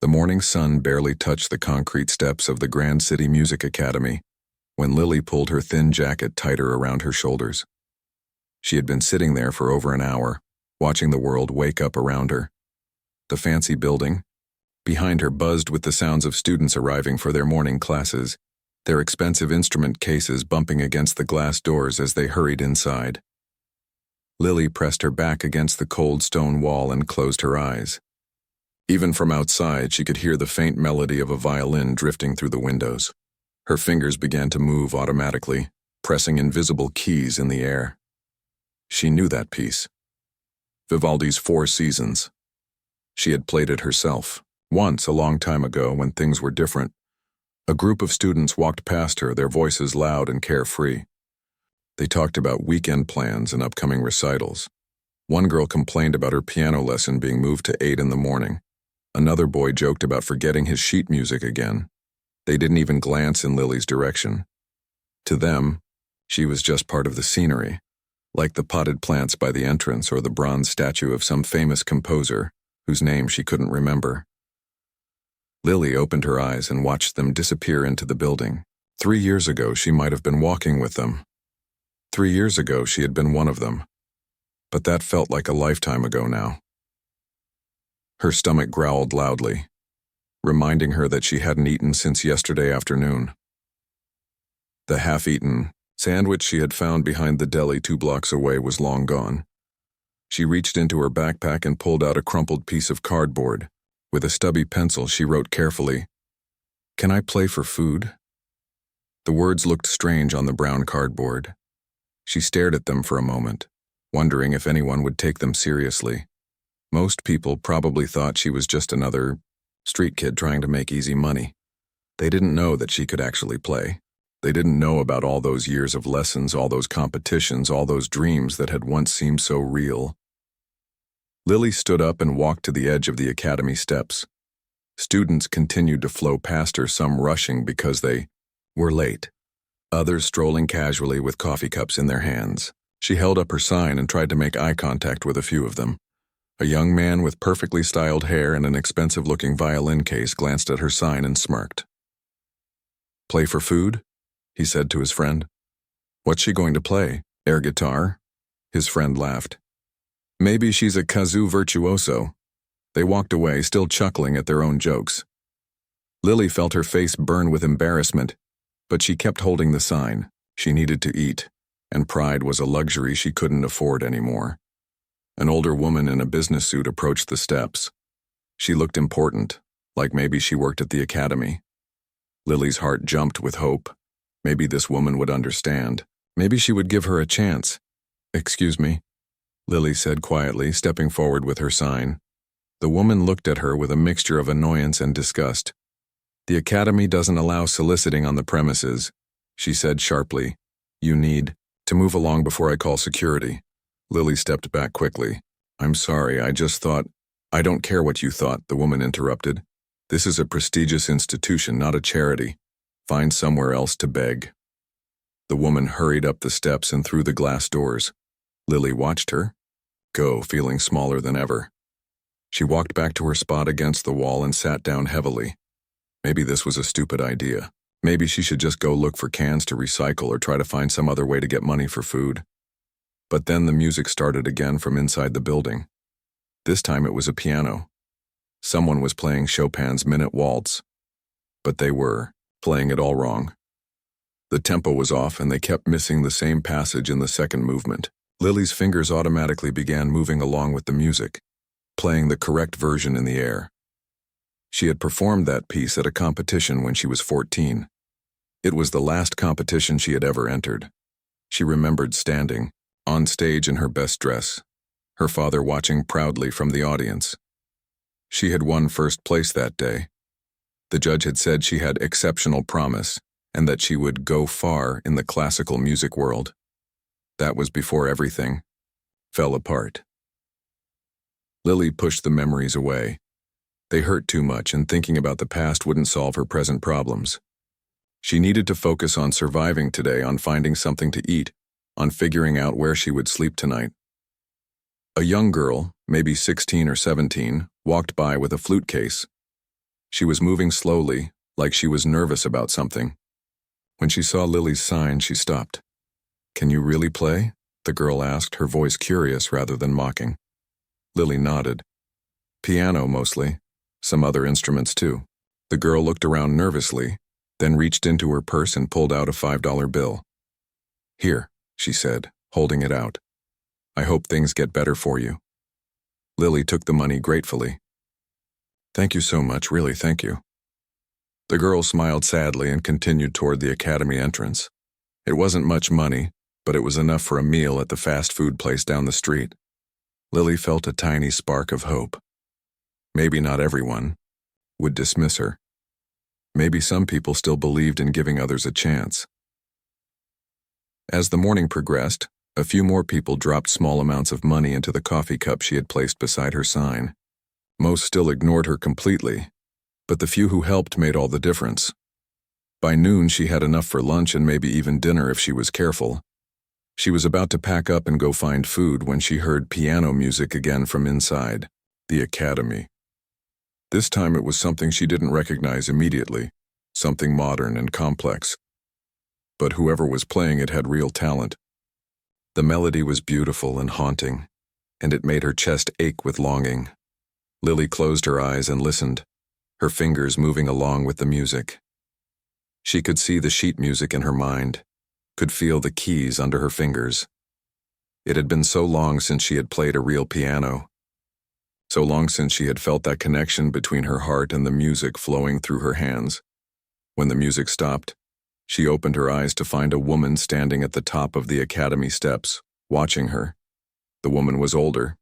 The morning sun barely touched the concrete steps of the Grand City Music Academy when Lily pulled her thin jacket tighter around her shoulders. She had been sitting there for over an hour, watching the world wake up around her. The fancy building behind her buzzed with the sounds of students arriving for their morning classes, their expensive instrument cases bumping against the glass doors as they hurried inside. Lily pressed her back against the cold stone wall and closed her eyes. Even from outside, she could hear the faint melody of a violin drifting through the windows. Her fingers began to move automatically, pressing invisible keys in the air. She knew that piece. Vivaldi's Four Seasons. She had played it herself, once a long time ago when things were different. A group of students walked past her, their voices loud and carefree. They talked about weekend plans and upcoming recitals. One girl complained about her piano lesson being moved to 8 in the morning. Another boy joked about forgetting his sheet music again. They didn't even glance in Lily's direction. To them, she was just part of the scenery, like the potted plants by the entrance or the bronze statue of some famous composer whose name she couldn't remember. Lily opened her eyes and watched them disappear into the building. 3 years ago, she might have been walking with them. 3 years ago, she had been one of them. But that felt like a lifetime ago now. Her stomach growled loudly, reminding her that she hadn't eaten since yesterday afternoon. The half-eaten sandwich she had found behind the deli 2 blocks away was long gone. She reached into her backpack and pulled out a crumpled piece of cardboard. With a stubby pencil, she wrote carefully, "Can I play for food?" The words looked strange on the brown cardboard. She stared at them for a moment, wondering if anyone would take them seriously. Most people probably thought she was just another street kid trying to make easy money. They didn't know that she could actually play. They didn't know about all those years of lessons, all those competitions, all those dreams that had once seemed so real. Lily stood up and walked to the edge of the academy steps. Students continued to flow past her, some rushing because they were late, others strolling casually with coffee cups in their hands. She held up her sign and tried to make eye contact with a few of them. A young man with perfectly styled hair and an expensive-looking violin case glanced at her sign and smirked. "Play for food?" he said to his friend. "What's she going to play? Air guitar?" His friend laughed. "Maybe she's a kazoo virtuoso." They walked away, still chuckling at their own jokes. Lily felt her face burn with embarrassment, but she kept holding the sign. She needed to eat, and pride was a luxury she couldn't afford anymore. An older woman in a business suit approached the steps. She looked important, like maybe she worked at the academy. Lily's heart jumped with hope. Maybe this woman would understand. Maybe she would give her a chance. "Excuse me," Lily said quietly, stepping forward with her sign. The woman looked at her with a mixture of annoyance and disgust. "The academy doesn't allow soliciting on the premises," she said sharply. "You need to move along before I call security." Lily stepped back quickly. "I'm sorry, I just thought—" "I don't care what you thought," the woman interrupted. "This is a prestigious institution, not a charity. Find somewhere else to beg." The woman hurried up the steps and through the glass doors. Lily watched her go, feeling smaller than ever. She walked back to her spot against the wall and sat down heavily. Maybe this was a stupid idea. Maybe she should just go look for cans to recycle or try to find some other way to get money for food. But then the music started again from inside the building. This time it was a piano. Someone was playing Chopin's Minute Waltz. But they were playing it all wrong. The tempo was off and they kept missing the same passage in the second movement. Lily's fingers automatically began moving along with the music, playing the correct version in the air. She had performed that piece at a competition when she was 14. It was the last competition she had ever entered. She remembered standing on stage in her best dress, her father watching proudly from the audience. She had won first place that day. The judge had said she had exceptional promise and that she would go far in the classical music world. That was before everything fell apart. Lily pushed the memories away. They hurt too much, and thinking about the past wouldn't solve her present problems. She needed to focus on surviving today, on finding something to eat, on figuring out where she would sleep tonight. A young girl, maybe 16 or 17, walked by with a flute case. She was moving slowly, like she was nervous about something. When she saw Lily's sign, she stopped. "Can you really play?" the girl asked, her voice curious rather than mocking. Lily nodded. "Piano, mostly. Some other instruments, too." The girl looked around nervously, then reached into her purse and pulled out a $5 bill. "Here," she said, holding it out. "I hope things get better for you." Lily took the money gratefully. "Thank you so much, really, thank you." The girl smiled sadly and continued toward the academy entrance. It wasn't much money, but it was enough for a meal at the fast food place down the street. Lily felt a tiny spark of hope. Maybe not everyone would dismiss her. Maybe some people still believed in giving others a chance. As the morning progressed, a few more people dropped small amounts of money into the coffee cup she had placed beside her sign. Most still ignored her completely, but the few who helped made all the difference. By noon, she had enough for lunch and maybe even dinner if she was careful. She was about to pack up and go find food when she heard piano music again from inside the academy. This time it was something she didn't recognize immediately, something modern and complex. But whoever was playing it had real talent. The melody was beautiful and haunting, and it made her chest ache with longing. Lily closed her eyes and listened, her fingers moving along with the music. She could see the sheet music in her mind, could feel the keys under her fingers. It had been so long since she had played a real piano, so long since she had felt that connection between her heart and the music flowing through her hands. When the music stopped, she opened her eyes to find a woman standing at the top of the academy steps, watching her. The woman was older,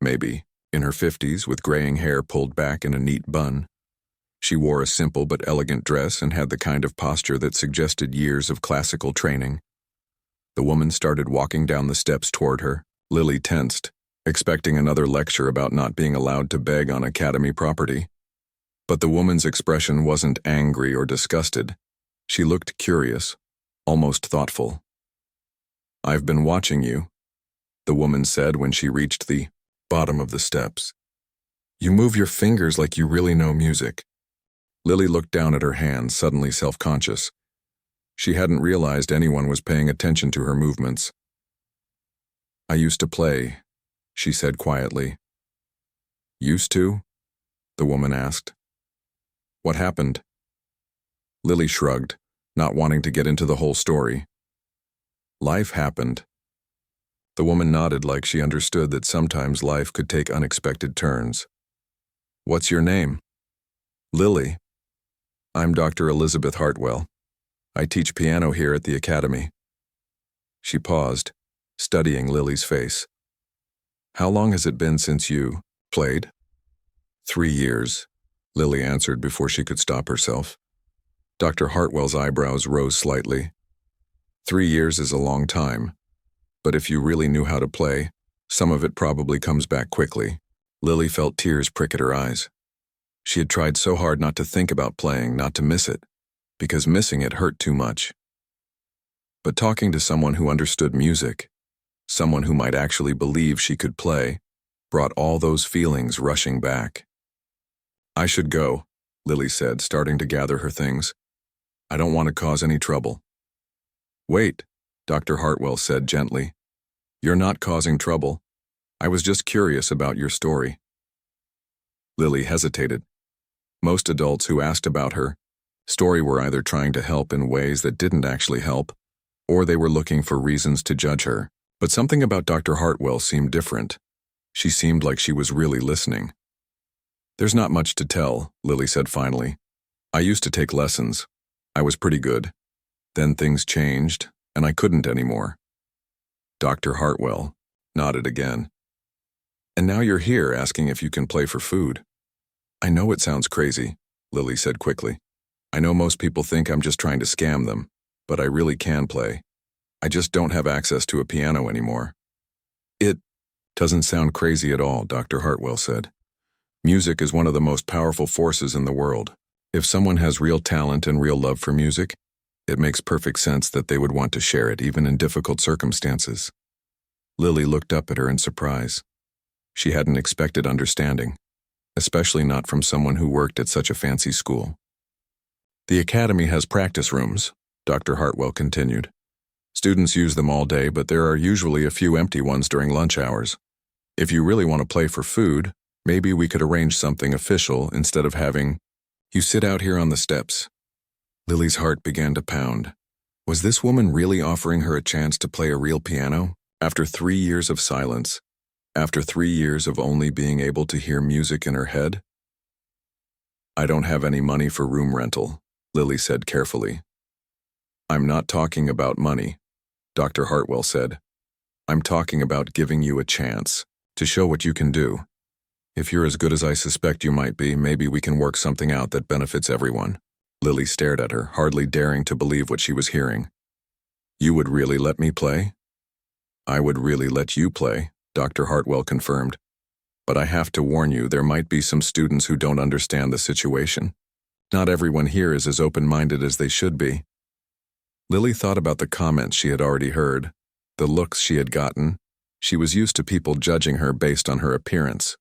maybe in her 50s, with graying hair pulled back in a neat bun. She wore a simple but elegant dress and had the kind of posture that suggested years of classical training. The woman started walking down the steps toward her. Lily tensed, expecting another lecture about not being allowed to beg on academy property. But the woman's expression wasn't angry or disgusted. She looked curious, almost thoughtful. "I've been watching you," the woman said when she reached the bottom of the steps. "You move your fingers like you really know music." Lily looked down at her hands, suddenly self-conscious. She hadn't realized anyone was paying attention to her movements. "I used to play," she said quietly. "Used to?" the woman asked. "What happened?" Lily shrugged, not wanting to get into the whole story. "Life happened." The woman nodded like she understood that sometimes life could take unexpected turns. "What's your name?" "Lily. I'm Dr. Elizabeth Hartwell. I teach piano here at the academy." She paused, studying Lily's face. "How long has it been since you played?" 3 years, Lily answered before she could stop herself. Dr. Hartwell's eyebrows rose slightly. 3 years is a long time, but if you really knew how to play, some of it probably comes back quickly. Lily felt tears prick at her eyes. She had tried so hard not to think about playing, not to miss it, because missing it hurt too much. But talking to someone who understood music, someone who might actually believe she could play, brought all those feelings rushing back. "I should go," Lily said, starting to gather her things. "I don't want to cause any trouble." "Wait," Dr. Hartwell said gently. "You're not causing trouble. I was just curious about your story." Lily hesitated. Most adults who asked about her story were either trying to help in ways that didn't actually help, or they were looking for reasons to judge her. But something about Dr. Hartwell seemed different. She seemed like she was really listening. "There's not much to tell," Lily said finally. "I used to take lessons. I was pretty good. Then things changed, and I couldn't anymore." Dr. Hartwell nodded again. "And now you're here asking if you can play for food." "I know it sounds crazy," Lily said quickly. "I know most people think I'm just trying to scam them, but I really can play. I just don't have access to a piano anymore." "It doesn't sound crazy at all," Dr. Hartwell said. "Music is one of the most powerful forces in the world. If someone has real talent and real love for music, it makes perfect sense that they would want to share it even in difficult circumstances." Lily looked up at her in surprise. She hadn't expected understanding. especially not from someone who worked at such a fancy school. The academy has practice rooms, Dr. Hartwell continued. Students use them all day, but there are usually a few empty ones during lunch hours. If you really want to play for food, maybe we could arrange something official instead of having you sit out here on the steps. Lily's heart began to pound. Was this woman really offering her a chance to play a real piano? After 3 years of silence, after 3 years of only being able to hear music in her head? I don't have any money for room rental, Lily said carefully. I'm not talking about money, Dr. Hartwell said. I'm talking about giving you a chance to show what you can do. If you're as good as I suspect you might be, maybe we can work something out that benefits everyone. Lily stared at her, hardly daring to believe what she was hearing. You would really let me play? I would really let you play, Dr. Hartwell confirmed. But I have to warn you, there might be some students who don't understand the situation. Not everyone here is as open-minded as they should be. Lily thought about the comments she had already heard, the looks she had gotten. She was used to people judging her based on her appearance.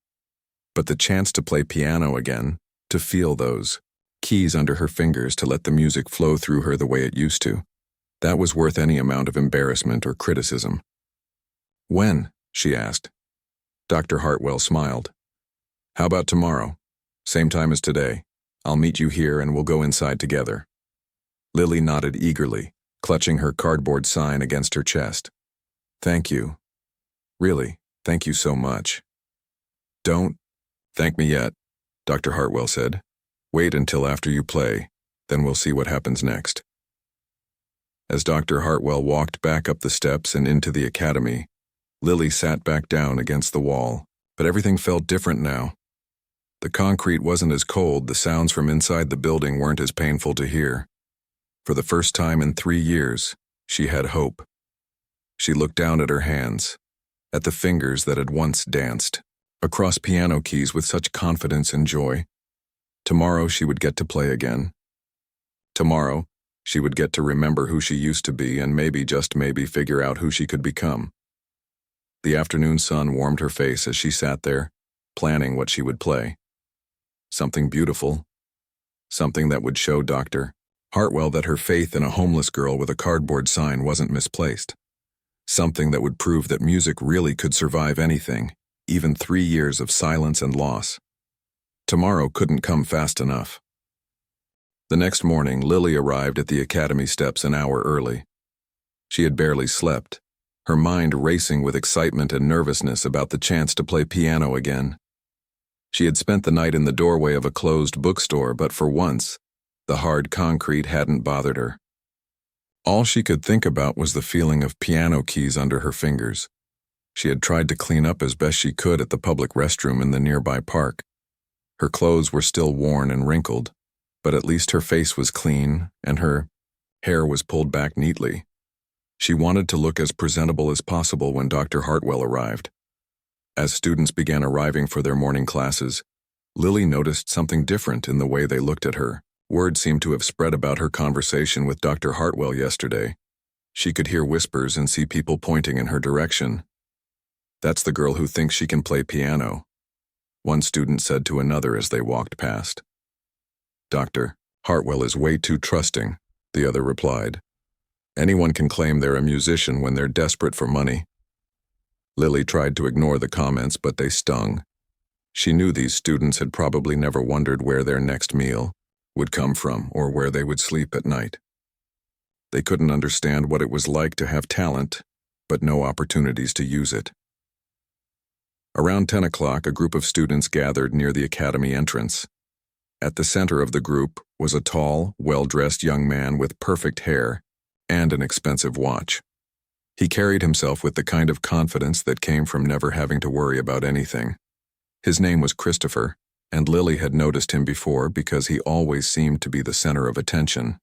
But the chance to play piano again, to feel those keys under her fingers, to let the music flow through her the way it used to, that was worth any amount of embarrassment or criticism. When? She asked. Dr. Hartwell smiled. How about tomorrow? Same time as today. I'll meet you here and we'll go inside together. Lily nodded eagerly, clutching her cardboard sign against her chest. Thank you. Really, thank you so much. Don't thank me yet, Dr. Hartwell said. Wait until after you play, then we'll see what happens next. As Dr. Hartwell walked back up the steps and into the academy, Lily sat back down against the wall, but everything felt different now. The concrete wasn't as cold, the sounds from inside the building weren't as painful to hear. For the first time in 3 years, she had hope. She looked down at her hands, at the fingers that had once danced across piano keys with such confidence and joy. Tomorrow she would get to play again. Tomorrow, she would get to remember who she used to be and maybe, just maybe, figure out who she could become. The afternoon sun warmed her face as she sat there, planning what she would play. Something beautiful. Something that would show Dr. Hartwell that her faith in a homeless girl with a cardboard sign wasn't misplaced. Something that would prove that music really could survive anything, even 3 years of silence and loss. Tomorrow couldn't come fast enough. The next morning, Lily arrived at the academy steps an hour early. She had barely slept, her mind racing with excitement and nervousness about the chance to play piano again. She had spent the night in the doorway of a closed bookstore, but for once, the hard concrete hadn't bothered her. All she could think about was the feeling of piano keys under her fingers. She had tried to clean up as best she could at the public restroom in the nearby park. Her clothes were still worn and wrinkled, but at least her face was clean and her hair was pulled back neatly. She wanted to look as presentable as possible when Dr. Hartwell arrived. As students began arriving for their morning classes, Lily noticed something different in the way they looked at her. Word seemed to have spread about her conversation with Dr. Hartwell yesterday. She could hear whispers and see people pointing in her direction. That's the girl who thinks she can play piano, one student said to another as they walked past. Dr. Hartwell is way too trusting, the other replied. Anyone can claim they're a musician when they're desperate for money. Lily tried to ignore the comments, but they stung. She knew these students had probably never wondered where their next meal would come from or where they would sleep at night. They couldn't understand what it was like to have talent, but no opportunities to use it. Around 10 o'clock, a group of students gathered near the academy entrance. At the center of the group was a tall, well-dressed young man with perfect hair and an expensive watch. He carried himself with the kind of confidence that came from never having to worry about anything. His name was Christopher, and Lily had noticed him before because he always seemed to be the center of attention.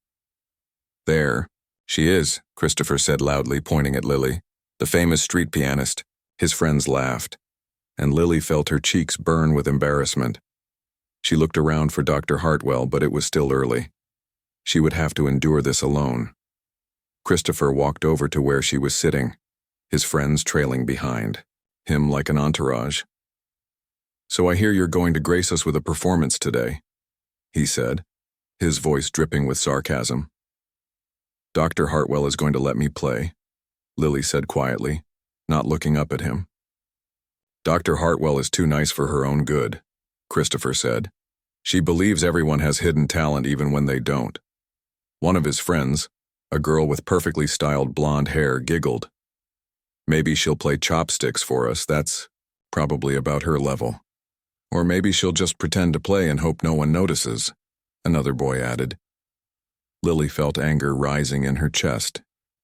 There she is, Christopher said loudly, pointing at Lily, the famous street pianist. His friends laughed, and Lily felt her cheeks burn with embarrassment. She looked around for Dr. Hartwell, but it was still early. She would have to endure this alone. Christopher walked over to where she was sitting, his friends trailing behind, him like an entourage. "So I hear you're going to grace us with a performance today," he said, his voice dripping with sarcasm. "Dr. Hartwell is going to let me play," Lily said quietly, not looking up at him. "Dr. Hartwell is too nice for her own good," Christopher said. "She believes everyone has hidden talent even when they don't." One of his friends, a girl with perfectly styled blonde hair, giggled. "Maybe she'll play chopsticks for us, that's probably about her level. Or maybe she'll just pretend to play and hope no one notices," another boy added. Lily felt anger rising in her chest,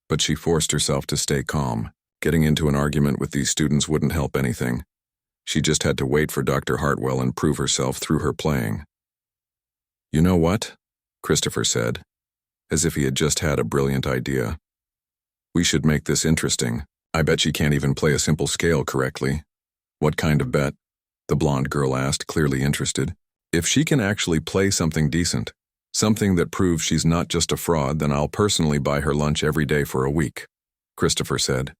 but she forced herself to stay calm. Getting into an argument with these students wouldn't help anything. She just had to wait for Dr. Hartwell and prove herself through her playing. "You know what?" Christopher said, as if he had just had a brilliant idea. "We should make this interesting. I bet she can't even play a simple scale correctly." "What kind of bet?" the blonde girl asked, clearly interested. "If she can actually play something decent, something that proves she's not just a fraud, then I'll personally buy her lunch every day for a week," Christopher said.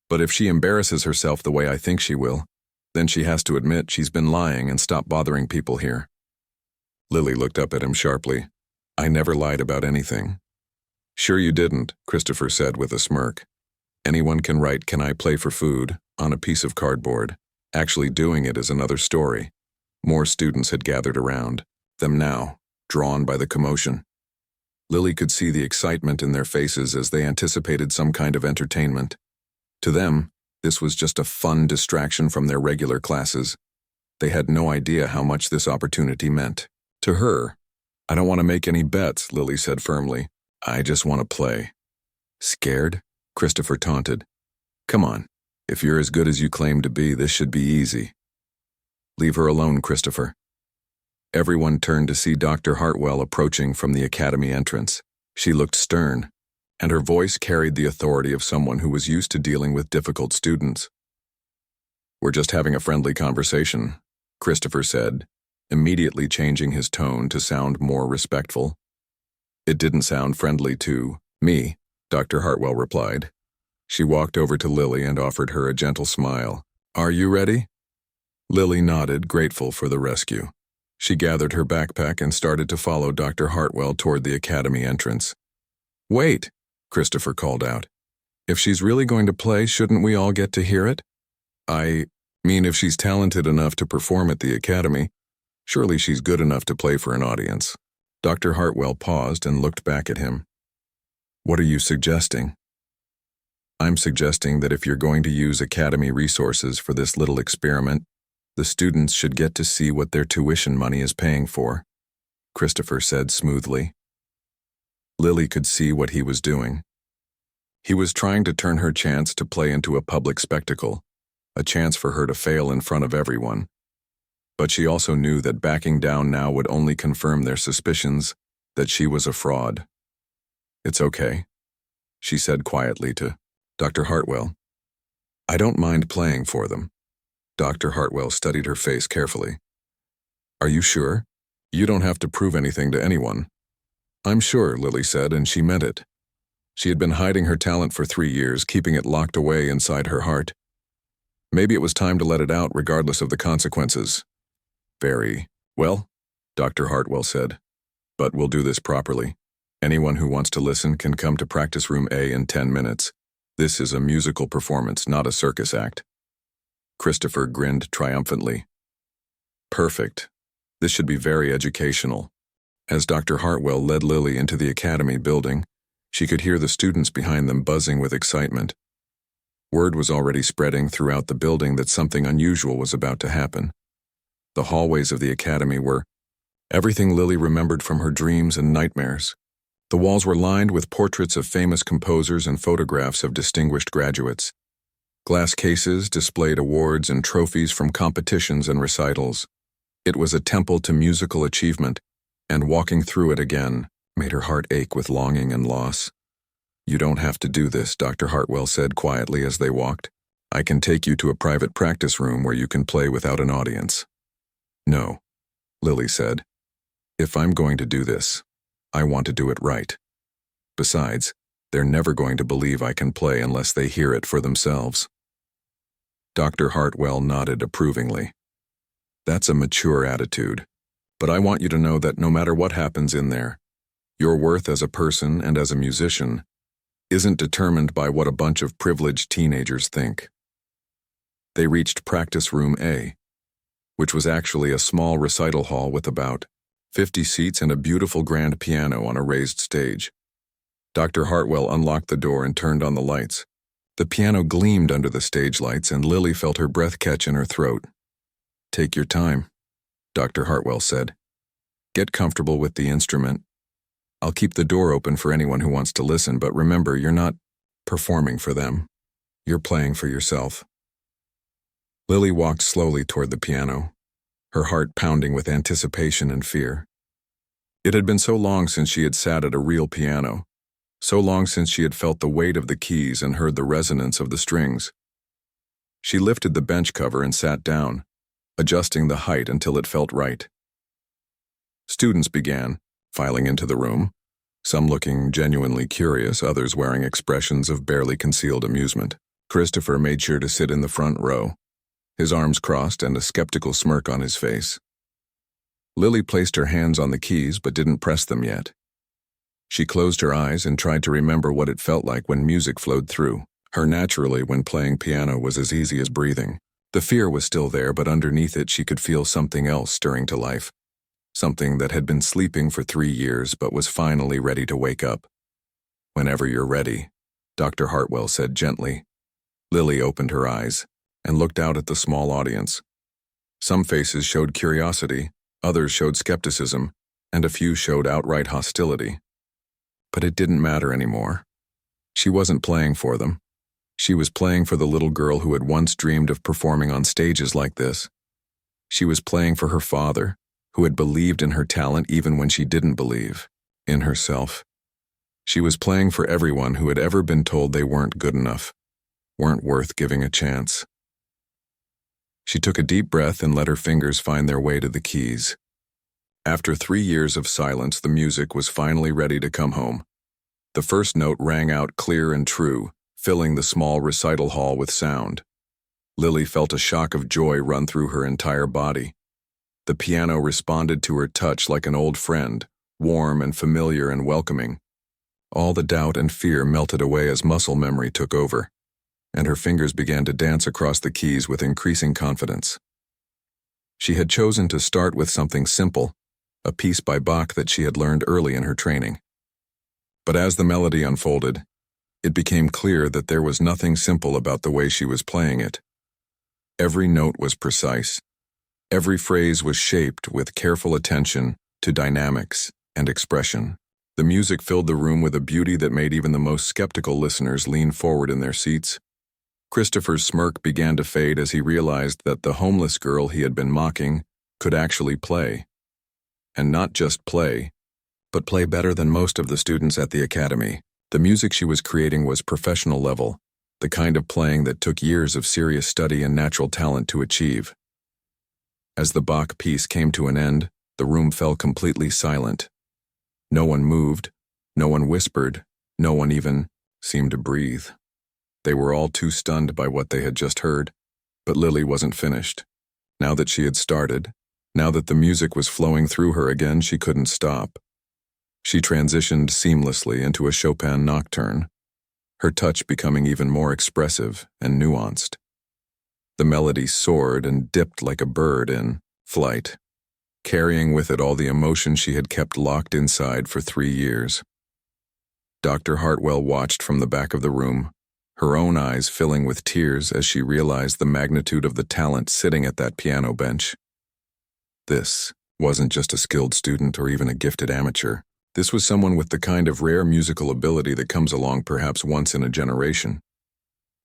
"But if she embarrasses herself the way I think she will, then she has to admit she's been lying and stop bothering people here." Lily looked up at him sharply. "I never lied about anything." "Sure you didn't," Christopher said with a smirk. "Anyone can write 'Can I play for food' on a piece of cardboard. Actually doing it is another story." More students had gathered around them now, drawn by the commotion. Lily could see the excitement in their faces as they anticipated some kind of entertainment. To them, this was just a fun distraction from their regular classes. They had no idea how much this opportunity meant. To her, "I don't want to make any bets," Lily said firmly. "I just want to play." "Scared?" Christopher taunted. "Come on, if you're as good as you claim to be, this should be easy." "Leave her alone, Christopher." Everyone turned to see Dr. Hartwell approaching from the academy entrance. She looked stern, and her voice carried the authority of someone who was used to dealing with difficult students. "We're just having a friendly conversation," Christopher said, immediately changing his tone to sound more respectful. "It didn't sound friendly to me," Dr. Hartwell replied. She walked over to Lily and offered her a gentle smile. "Are you ready?" Lily nodded, grateful for the rescue. She gathered her backpack and started to follow Dr. Hartwell toward the academy entrance. "Wait," Christopher called out. "If she's really going to play, shouldn't we all get to hear it? I mean, if she's talented enough to perform at the academy, surely she's good enough to play for an audience." Dr. Hartwell paused and looked back at him. "What are you suggesting?" "I'm suggesting that if you're going to use academy resources for this little experiment, the students should get to see what their tuition money is paying for," Christopher said smoothly. Lily could see what he was doing. He was trying to turn her chance to play into a public spectacle, a chance for her to fail in front of everyone. But she also knew that backing down now would only confirm their suspicions that she was a fraud. "It's okay," she said quietly to Dr. Hartwell. "I don't mind playing for them." Dr. Hartwell studied her face carefully. "Are you sure? You don't have to prove anything to anyone." "I'm sure," Lily said, and she meant it. She had been hiding her talent for 3 years, keeping it locked away inside her heart. Maybe it was time to let it out regardless of the consequences. "Very well," Dr. Hartwell said. "But we'll do this properly. Anyone who wants to listen can come to practice room A in 10 minutes. This is a musical performance, not a circus act." Christopher grinned triumphantly. "Perfect. This should be very educational." As Dr. Hartwell led Lily into the academy building, she could hear the students behind them buzzing with excitement. Word was already spreading throughout the building that something unusual was about to happen. The hallways of the academy were everything Lily remembered from her dreams and nightmares. The walls were lined with portraits of famous composers and photographs of distinguished graduates. Glass cases displayed awards and trophies from competitions and recitals. It was a temple to musical achievement, and walking through it again made her heart ache with longing and loss. "You don't have to do this," Dr. Hartwell said quietly as they walked. "I can take you to a private practice room where you can play without an audience." "No," Lily said. "If I'm going to do this, I want to do it right. Besides, they're never going to believe I can play unless they hear it for themselves." Dr. Hartwell nodded approvingly. That's a mature attitude. But I want you to know that no matter what happens in there, your worth as a person and as a musician isn't determined by what a bunch of privileged teenagers think. They reached practice room A, which was actually a small recital hall with about 50 seats and a beautiful grand piano on a raised stage. Dr. Hartwell unlocked the door and turned on the lights. The piano gleamed under the stage lights, and Lily felt her breath catch in her throat. "Take your time," Dr. Hartwell said. "Get comfortable with the instrument. I'll keep the door open for anyone who wants to listen, but remember, you're not performing for them. You're playing for yourself." Lily walked slowly toward the piano, her heart pounding with anticipation and fear. It had been so long since she had sat at a real piano, so long since she had felt the weight of the keys and heard the resonance of the strings. She lifted the bench cover and sat down, adjusting the height until it felt right. Students began filing into the room, some looking genuinely curious, others wearing expressions of barely concealed amusement. Christopher made sure to sit in the front row, his arms crossed and a skeptical smirk on his face. Lily placed her hands on the keys but didn't press them yet. She closed her eyes and tried to remember what it felt like when music flowed through her naturally when playing piano was as easy as breathing. The fear was still there, but underneath it she could feel something else stirring to life, something that had been sleeping for 3 years but was finally ready to wake up. "Whenever you're ready," Dr. Hartwell said gently. Lily opened her eyes and looked out at the small audience. Some faces showed curiosity, others showed skepticism, and a few showed outright hostility. But it didn't matter anymore. She wasn't playing for them. She was playing for the little girl who had once dreamed of performing on stages like this. She was playing for her father, who had believed in her talent even when she didn't believe in herself. She was playing for everyone who had ever been told they weren't good enough, weren't worth giving a chance. She took a deep breath and let her fingers find their way to the keys. After 3 years of silence, the music was finally ready to come home. The first note rang out clear and true, filling the small recital hall with sound. Lily felt a shock of joy run through her entire body. The piano responded to her touch like an old friend, warm and familiar and welcoming. All the doubt and fear melted away as muscle memory took over, and her fingers began to dance across the keys with increasing confidence. She had chosen to start with something simple, a piece by Bach that she had learned early in her training. But as the melody unfolded, it became clear that there was nothing simple about the way she was playing it. Every note was precise. Every phrase was shaped with careful attention to dynamics and expression. The music filled the room with a beauty that made even the most skeptical listeners lean forward in their seats. Christopher's smirk began to fade as he realized that the homeless girl he had been mocking could actually play. And not just play, but play better than most of the students at the academy. The music she was creating was professional level, the kind of playing that took years of serious study and natural talent to achieve. As the Bach piece came to an end, the room fell completely silent. No one moved, no one whispered, no one even seemed to breathe. They were all too stunned by what they had just heard, but Lily wasn't finished. Now that she had started, now that the music was flowing through her again, she couldn't stop. She transitioned seamlessly into a Chopin nocturne, her touch becoming even more expressive and nuanced. The melody soared and dipped like a bird in flight, carrying with it all the emotion she had kept locked inside for 3 years. Dr. Hartwell watched from the back of the room, her own eyes filling with tears as she realized the magnitude of the talent sitting at that piano bench. This wasn't just a skilled student or even a gifted amateur. This was someone with the kind of rare musical ability that comes along perhaps once in a generation.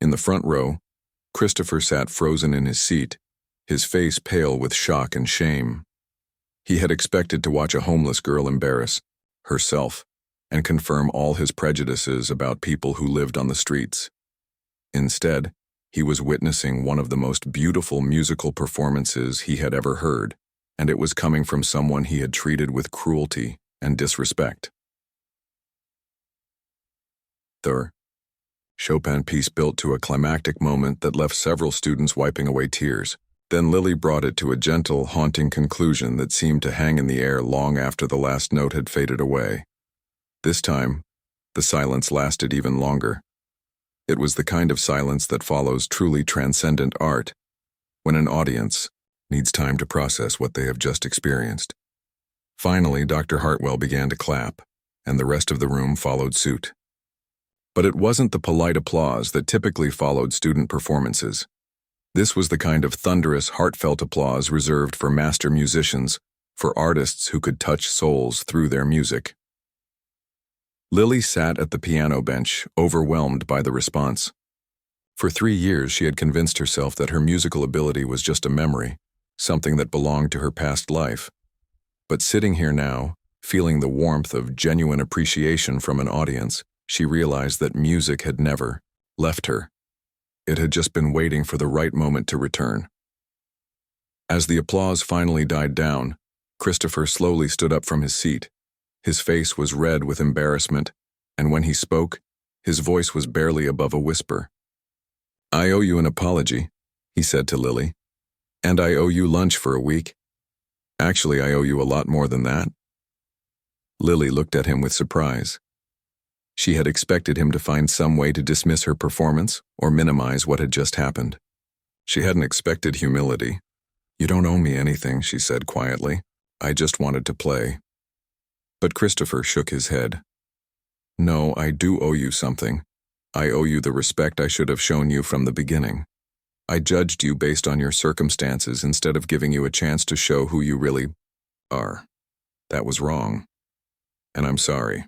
In the front row, Christopher sat frozen in his seat, his face pale with shock and shame. He had expected to watch a homeless girl embarrass herself and confirm all his prejudices about people who lived on the streets. Instead, he was witnessing one of the most beautiful musical performances he had ever heard, and it was coming from someone he had treated with cruelty and disrespect. The Chopin piece built to a climactic moment that left several students wiping away tears. Then Lily brought it to a gentle, haunting conclusion that seemed to hang in the air long after the last note had faded away. This time, the silence lasted even longer. It was the kind of silence that follows truly transcendent art, when an audience needs time to process what they have just experienced. Finally, Dr. Hartwell began to clap, and the rest of the room followed suit. But it wasn't the polite applause that typically followed student performances. This was the kind of thunderous, heartfelt applause reserved for master musicians, for artists who could touch souls through their music. Lily sat at the piano bench, overwhelmed by the response. For 3 years, she had convinced herself that her musical ability was just a memory, something that belonged to her past life. But sitting here now, feeling the warmth of genuine appreciation from an audience, she realized that music had never left her. It had just been waiting for the right moment to return. As the applause finally died down, Christopher slowly stood up from his seat. His face was red with embarrassment, and when he spoke, his voice was barely above a whisper. "I owe you an apology," he said to Lily. "And I owe you lunch for a week. Actually, I owe you a lot more than that." Lily looked at him with surprise. She had expected him to find some way to dismiss her performance or minimize what had just happened. She hadn't expected humility. "You don't owe me anything," she said quietly. "I just wanted to play." But Christopher shook his head. "No, I do owe you something. I owe you the respect I should have shown you from the beginning. I judged you based on your circumstances instead of giving you a chance to show who you really are. That was wrong. And I'm sorry."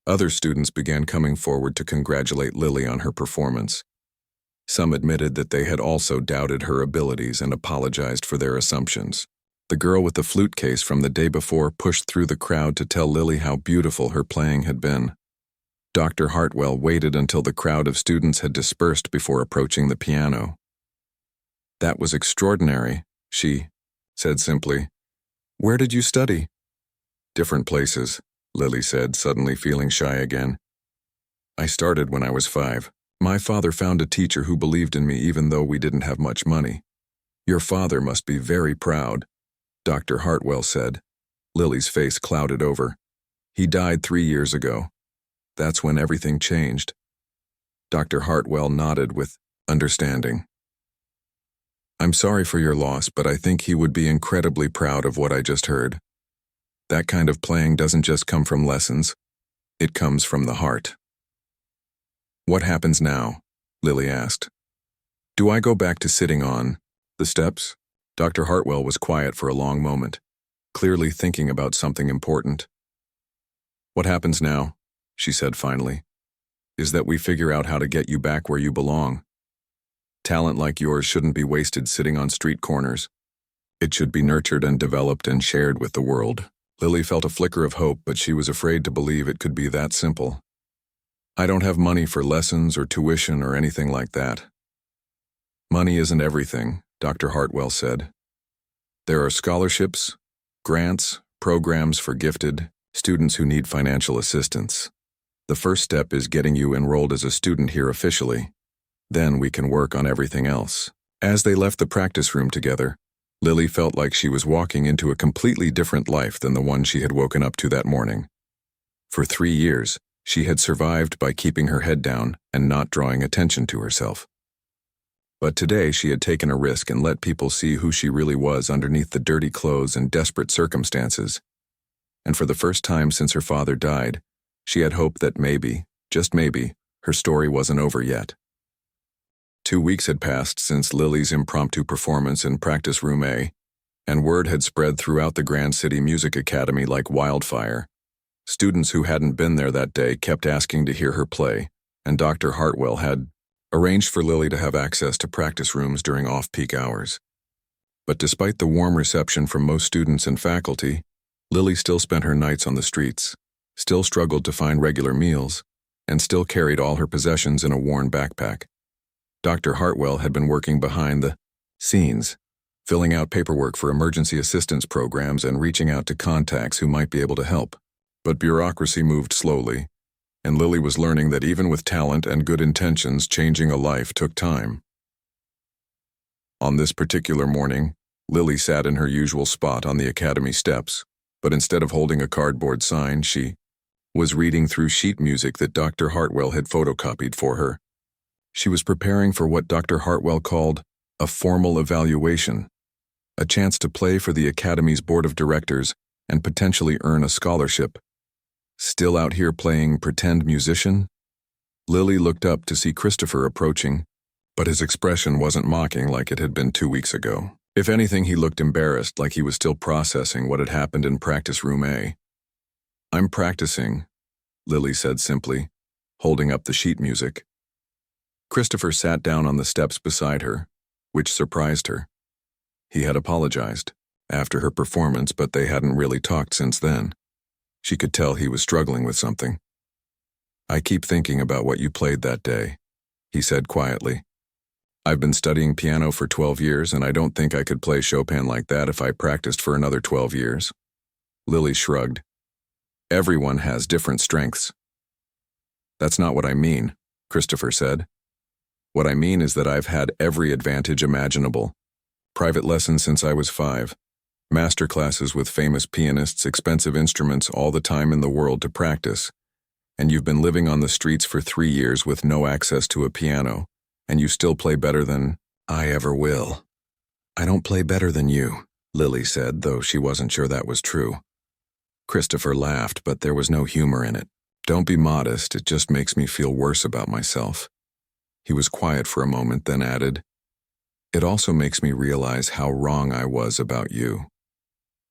Other students began coming forward to congratulate Lily on her performance. Some admitted that they had also doubted her abilities and apologized for their assumptions. The girl with the flute case from the day before pushed through the crowd to tell Lily how beautiful her playing had been. Dr. Hartwell waited until the crowd of students had dispersed before approaching the piano. "That was extraordinary," she said simply. "Where did you study?" "Different places," Lily said, suddenly feeling shy again. "I started when I was 5. My father found a teacher who believed in me even though we didn't have much money." "Your father must be very proud," Dr. Hartwell said. Lily's face clouded over. "He died 3 years ago. That's when everything changed." Dr. Hartwell nodded with understanding. "I'm sorry for your loss, but I think he would be incredibly proud of what I just heard. That kind of playing doesn't just come from lessons. It comes from the heart." "What happens now?" Lily asked. "Do I go back to sitting on the steps?" Dr. Hartwell was quiet for a long moment, clearly thinking about something important. "What happens now," she said finally, "is that we figure out how to get you back where you belong. Talent like yours shouldn't be wasted sitting on street corners. It should be nurtured and developed and shared with the world." Lily felt a flicker of hope, but she was afraid to believe it could be that simple. "I don't have money for lessons or tuition or anything like that." "Money isn't everything," Dr. Hartwell said. "There are scholarships, grants, programs for gifted students who need financial assistance. The first step is getting you enrolled as a student here officially. Then we can work on everything else." As they left the practice room together, Lily felt like she was walking into a completely different life than the one she had woken up to that morning. For 3 years, she had survived by keeping her head down and not drawing attention to herself. But today she had taken a risk and let people see who she really was underneath the dirty clothes and desperate circumstances. And for the first time since her father died, she had hoped that maybe, just maybe, her story wasn't over yet. 2 weeks had passed since Lily's impromptu performance in Practice Room A, and word had spread throughout the Grand City Music Academy like wildfire. Students who hadn't been there that day kept asking to hear her play, and Dr. Hartwell had arranged for Lily to have access to practice rooms during off-peak hours. But despite the warm reception from most students and faculty, Lily still spent her nights on the streets, still struggled to find regular meals, and still carried all her possessions in a worn backpack. Dr. Hartwell had been working behind the scenes, filling out paperwork for emergency assistance programs and reaching out to contacts who might be able to help. But bureaucracy moved slowly, and Lily was learning that even with talent and good intentions, changing a life took time. On this particular morning, Lily sat in her usual spot on the academy steps, but instead of holding a cardboard sign, she was reading through sheet music that Dr. Hartwell had photocopied for her. She was preparing for what Dr. Hartwell called a formal evaluation, a chance to play for the Academy's board of directors and potentially earn a scholarship. Still out here playing pretend musician? Lily looked up to see Christopher approaching, but his expression wasn't mocking like it had been 2 weeks ago. If anything, he looked embarrassed, like he was still processing what had happened in practice room A. "I'm practicing," Lily said simply, holding up the sheet music. Christopher sat down on the steps beside her, which surprised her. He had apologized after her performance, but they hadn't really talked since then. She could tell he was struggling with something. "I keep thinking about what you played that day," he said quietly. "I've been studying piano for 12 years, and I don't think I could play Chopin like that if I practiced for another 12 years. Lily shrugged. "Everyone has different strengths." "That's not what I mean," Christopher said. "What I mean is that I've had every advantage imaginable. Private lessons since I was 5. Master classes with famous pianists, expensive instruments, all the time in the world to practice. And you've been living on the streets for 3 years with no access to a piano, and you still play better than I ever will." "I don't play better than you," Lily said, though she wasn't sure that was true. Christopher laughed, but there was no humor in it. "Don't be modest, it just makes me feel worse about myself." He was quiet for a moment, then added, "It also makes me realize how wrong I was about you.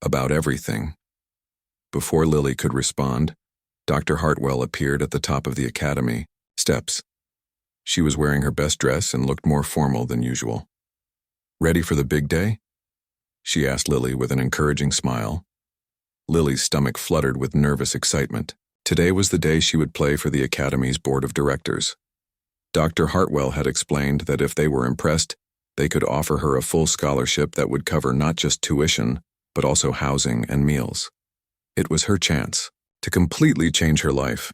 About everything." Before Lily could respond, Dr. Hartwell appeared at the top of the academy steps. She was wearing her best dress and looked more formal than usual. "Ready for the big day?" she asked Lily with an encouraging smile. Lily's stomach fluttered with nervous excitement. Today was the day she would play for the Academy's board of directors. Dr. Hartwell had explained that if they were impressed, they could offer her a full scholarship that would cover not just tuition, but also housing and meals. It was her chance to completely change her life.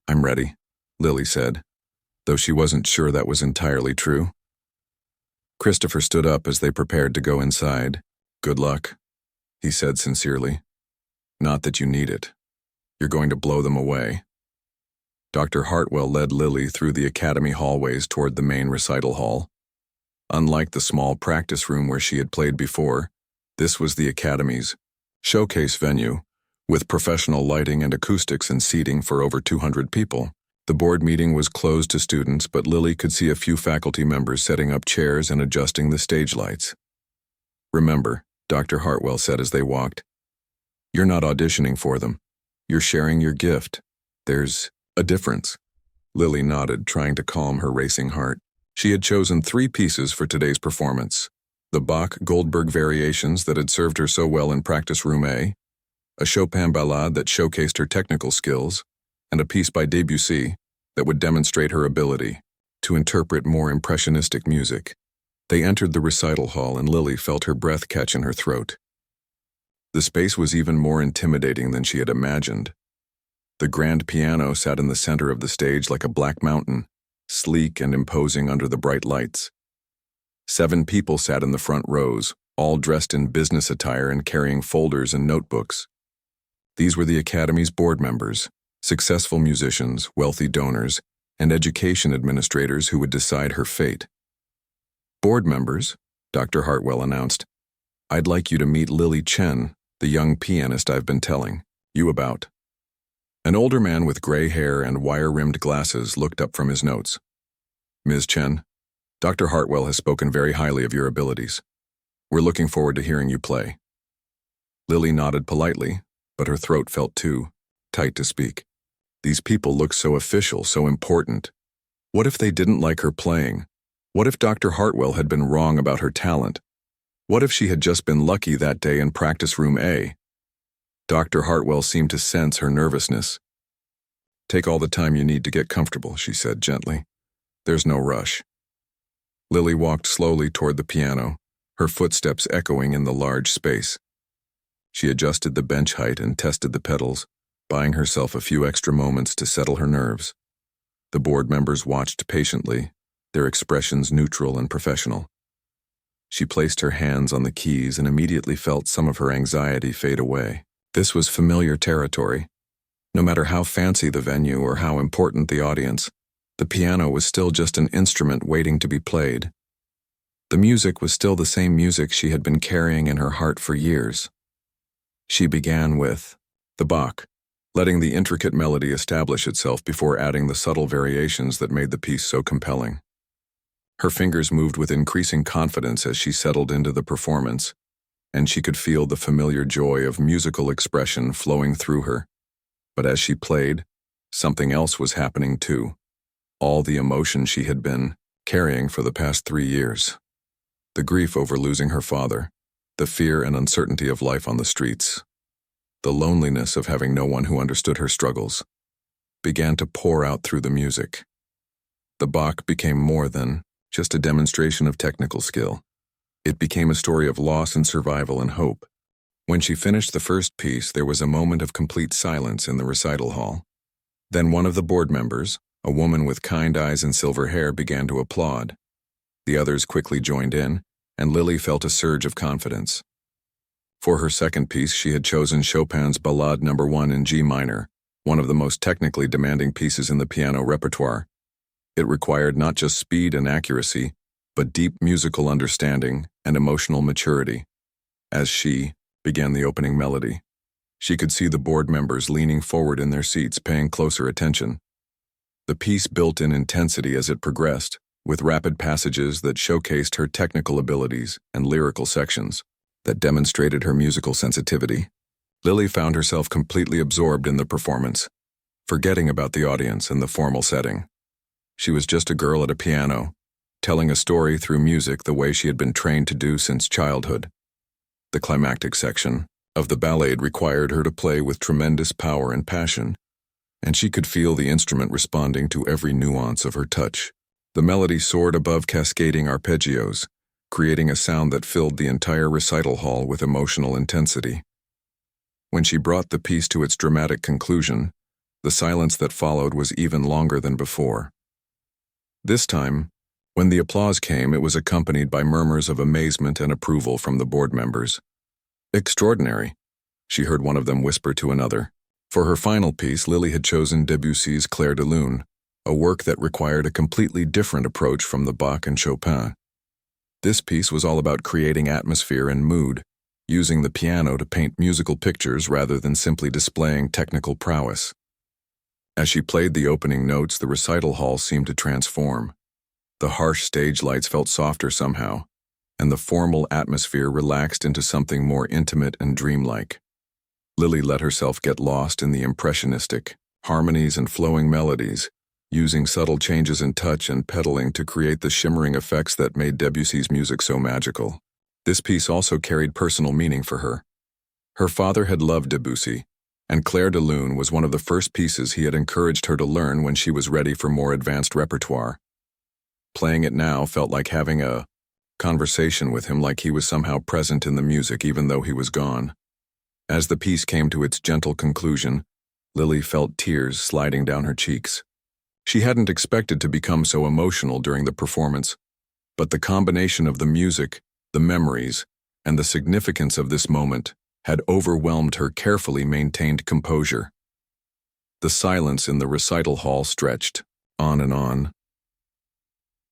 "I'm ready," Lily said, though she wasn't sure that was entirely true. Christopher stood up as they prepared to go inside. "Good luck," he said sincerely. "Not that you need it. You're going to blow them away." Dr. Hartwell led Lily through the academy hallways toward the main recital hall. Unlike the small practice room where she had played before, this was the academy's showcase venue, with professional lighting and acoustics and seating for over 200 people. The board meeting was closed to students, but Lily could see a few faculty members setting up chairs and adjusting the stage lights. "Remember," Dr. Hartwell said as they walked, "you're not auditioning for them. You're sharing your gift. There's a difference." Lily nodded, trying to calm her racing heart. She had chosen 3 pieces for today's performance: the Bach-Goldberg variations that had served her so well in practice room A, a Chopin ballade that showcased her technical skills, and a piece by Debussy that would demonstrate her ability to interpret more impressionistic music. They entered the recital hall, and Lily felt her breath catch in her throat. The space was even more intimidating than she had imagined. The grand piano sat in the center of the stage like a black mountain, sleek and imposing under the bright lights. 7 people sat in the front rows, all dressed in business attire and carrying folders and notebooks. These were the Academy's board members, successful musicians, wealthy donors, and education administrators who would decide her fate. "Board members," Dr. Hartwell announced, "I'd like you to meet Lily Chen, the young pianist I've been telling you about." An older man with gray hair and wire-rimmed glasses looked up from his notes. "Ms. Chen, Dr. Hartwell has spoken very highly of your abilities. We're looking forward to hearing you play." Lily nodded politely, but her throat felt too tight to speak. These people looked so official, so important. What if they didn't like her playing? What if Dr. Hartwell had been wrong about her talent? What if she had just been lucky that day in practice room A? Dr. Hartwell seemed to sense her nervousness. "Take all the time you need to get comfortable," she said gently. "There's no rush." Lily walked slowly toward the piano, her footsteps echoing in the large space. She adjusted the bench height and tested the pedals, buying herself a few extra moments to settle her nerves. The board members watched patiently, their expressions neutral and professional. She placed her hands on the keys and immediately felt some of her anxiety fade away. This was familiar territory. No matter how fancy the venue or how important the audience, the piano was still just an instrument waiting to be played. The music was still the same music she had been carrying in her heart for years. She began with the Bach, letting the intricate melody establish itself before adding the subtle variations that made the piece so compelling. Her fingers moved with increasing confidence as she settled into the performance, and she could feel the familiar joy of musical expression flowing through her. But as she played, something else was happening too. All the emotion she had been carrying for the past 3 years. The grief over losing her father, the fear and uncertainty of life on the streets, the loneliness of having no one who understood her struggles, began to pour out through the music. The Bach became more than just a demonstration of technical skill. It became a story of loss and survival and hope. When she finished the first piece, there was a moment of complete silence in the recital hall. Then one of the board members, a woman with kind eyes and silver hair, began to applaud. The others quickly joined in, and Lily felt a surge of confidence. For her second piece, she had chosen Chopin's Ballade No. 1 in G minor, one of the most technically demanding pieces in the piano repertoire. It required not just speed and accuracy, but deep musical understanding and emotional maturity. As she began the opening melody, she could see the board members leaning forward in their seats, paying closer attention. The piece built in intensity as it progressed, with rapid passages that showcased her technical abilities and lyrical sections that demonstrated her musical sensitivity. Lily found herself completely absorbed in the performance, forgetting about the audience and the formal setting. She was just a girl at a piano, telling a story through music the way she had been trained to do since childhood. The climactic section of the ballade required her to play with tremendous power and passion, and she could feel the instrument responding to every nuance of her touch. The melody soared above cascading arpeggios, creating a sound that filled the entire recital hall with emotional intensity. When she brought the piece to its dramatic conclusion, the silence that followed was even longer than before. This time, when the applause came, it was accompanied by murmurs of amazement and approval from the board members. "Extraordinary," she heard one of them whisper to another. For her final piece, Lily had chosen Debussy's Clair de Lune, a work that required a completely different approach from the Bach and Chopin. This piece was all about creating atmosphere and mood, using the piano to paint musical pictures rather than simply displaying technical prowess. As she played the opening notes, the recital hall seemed to transform. The harsh stage lights felt softer somehow, and the formal atmosphere relaxed into something more intimate and dreamlike. Lily let herself get lost in the impressionistic harmonies and flowing melodies, using subtle changes in touch and pedaling to create the shimmering effects that made Debussy's music so magical. This piece also carried personal meaning for her. Her father had loved Debussy, and Clair de Lune was one of the first pieces he had encouraged her to learn when she was ready for more advanced repertoire. Playing it now felt like having a conversation with him, like he was somehow present in the music even though he was gone. As the piece came to its gentle conclusion, Lily felt tears sliding down her cheeks. She hadn't expected to become so emotional during the performance, but the combination of the music, the memories, and the significance of this moment had overwhelmed her carefully maintained composure. The silence in the recital hall stretched on and on.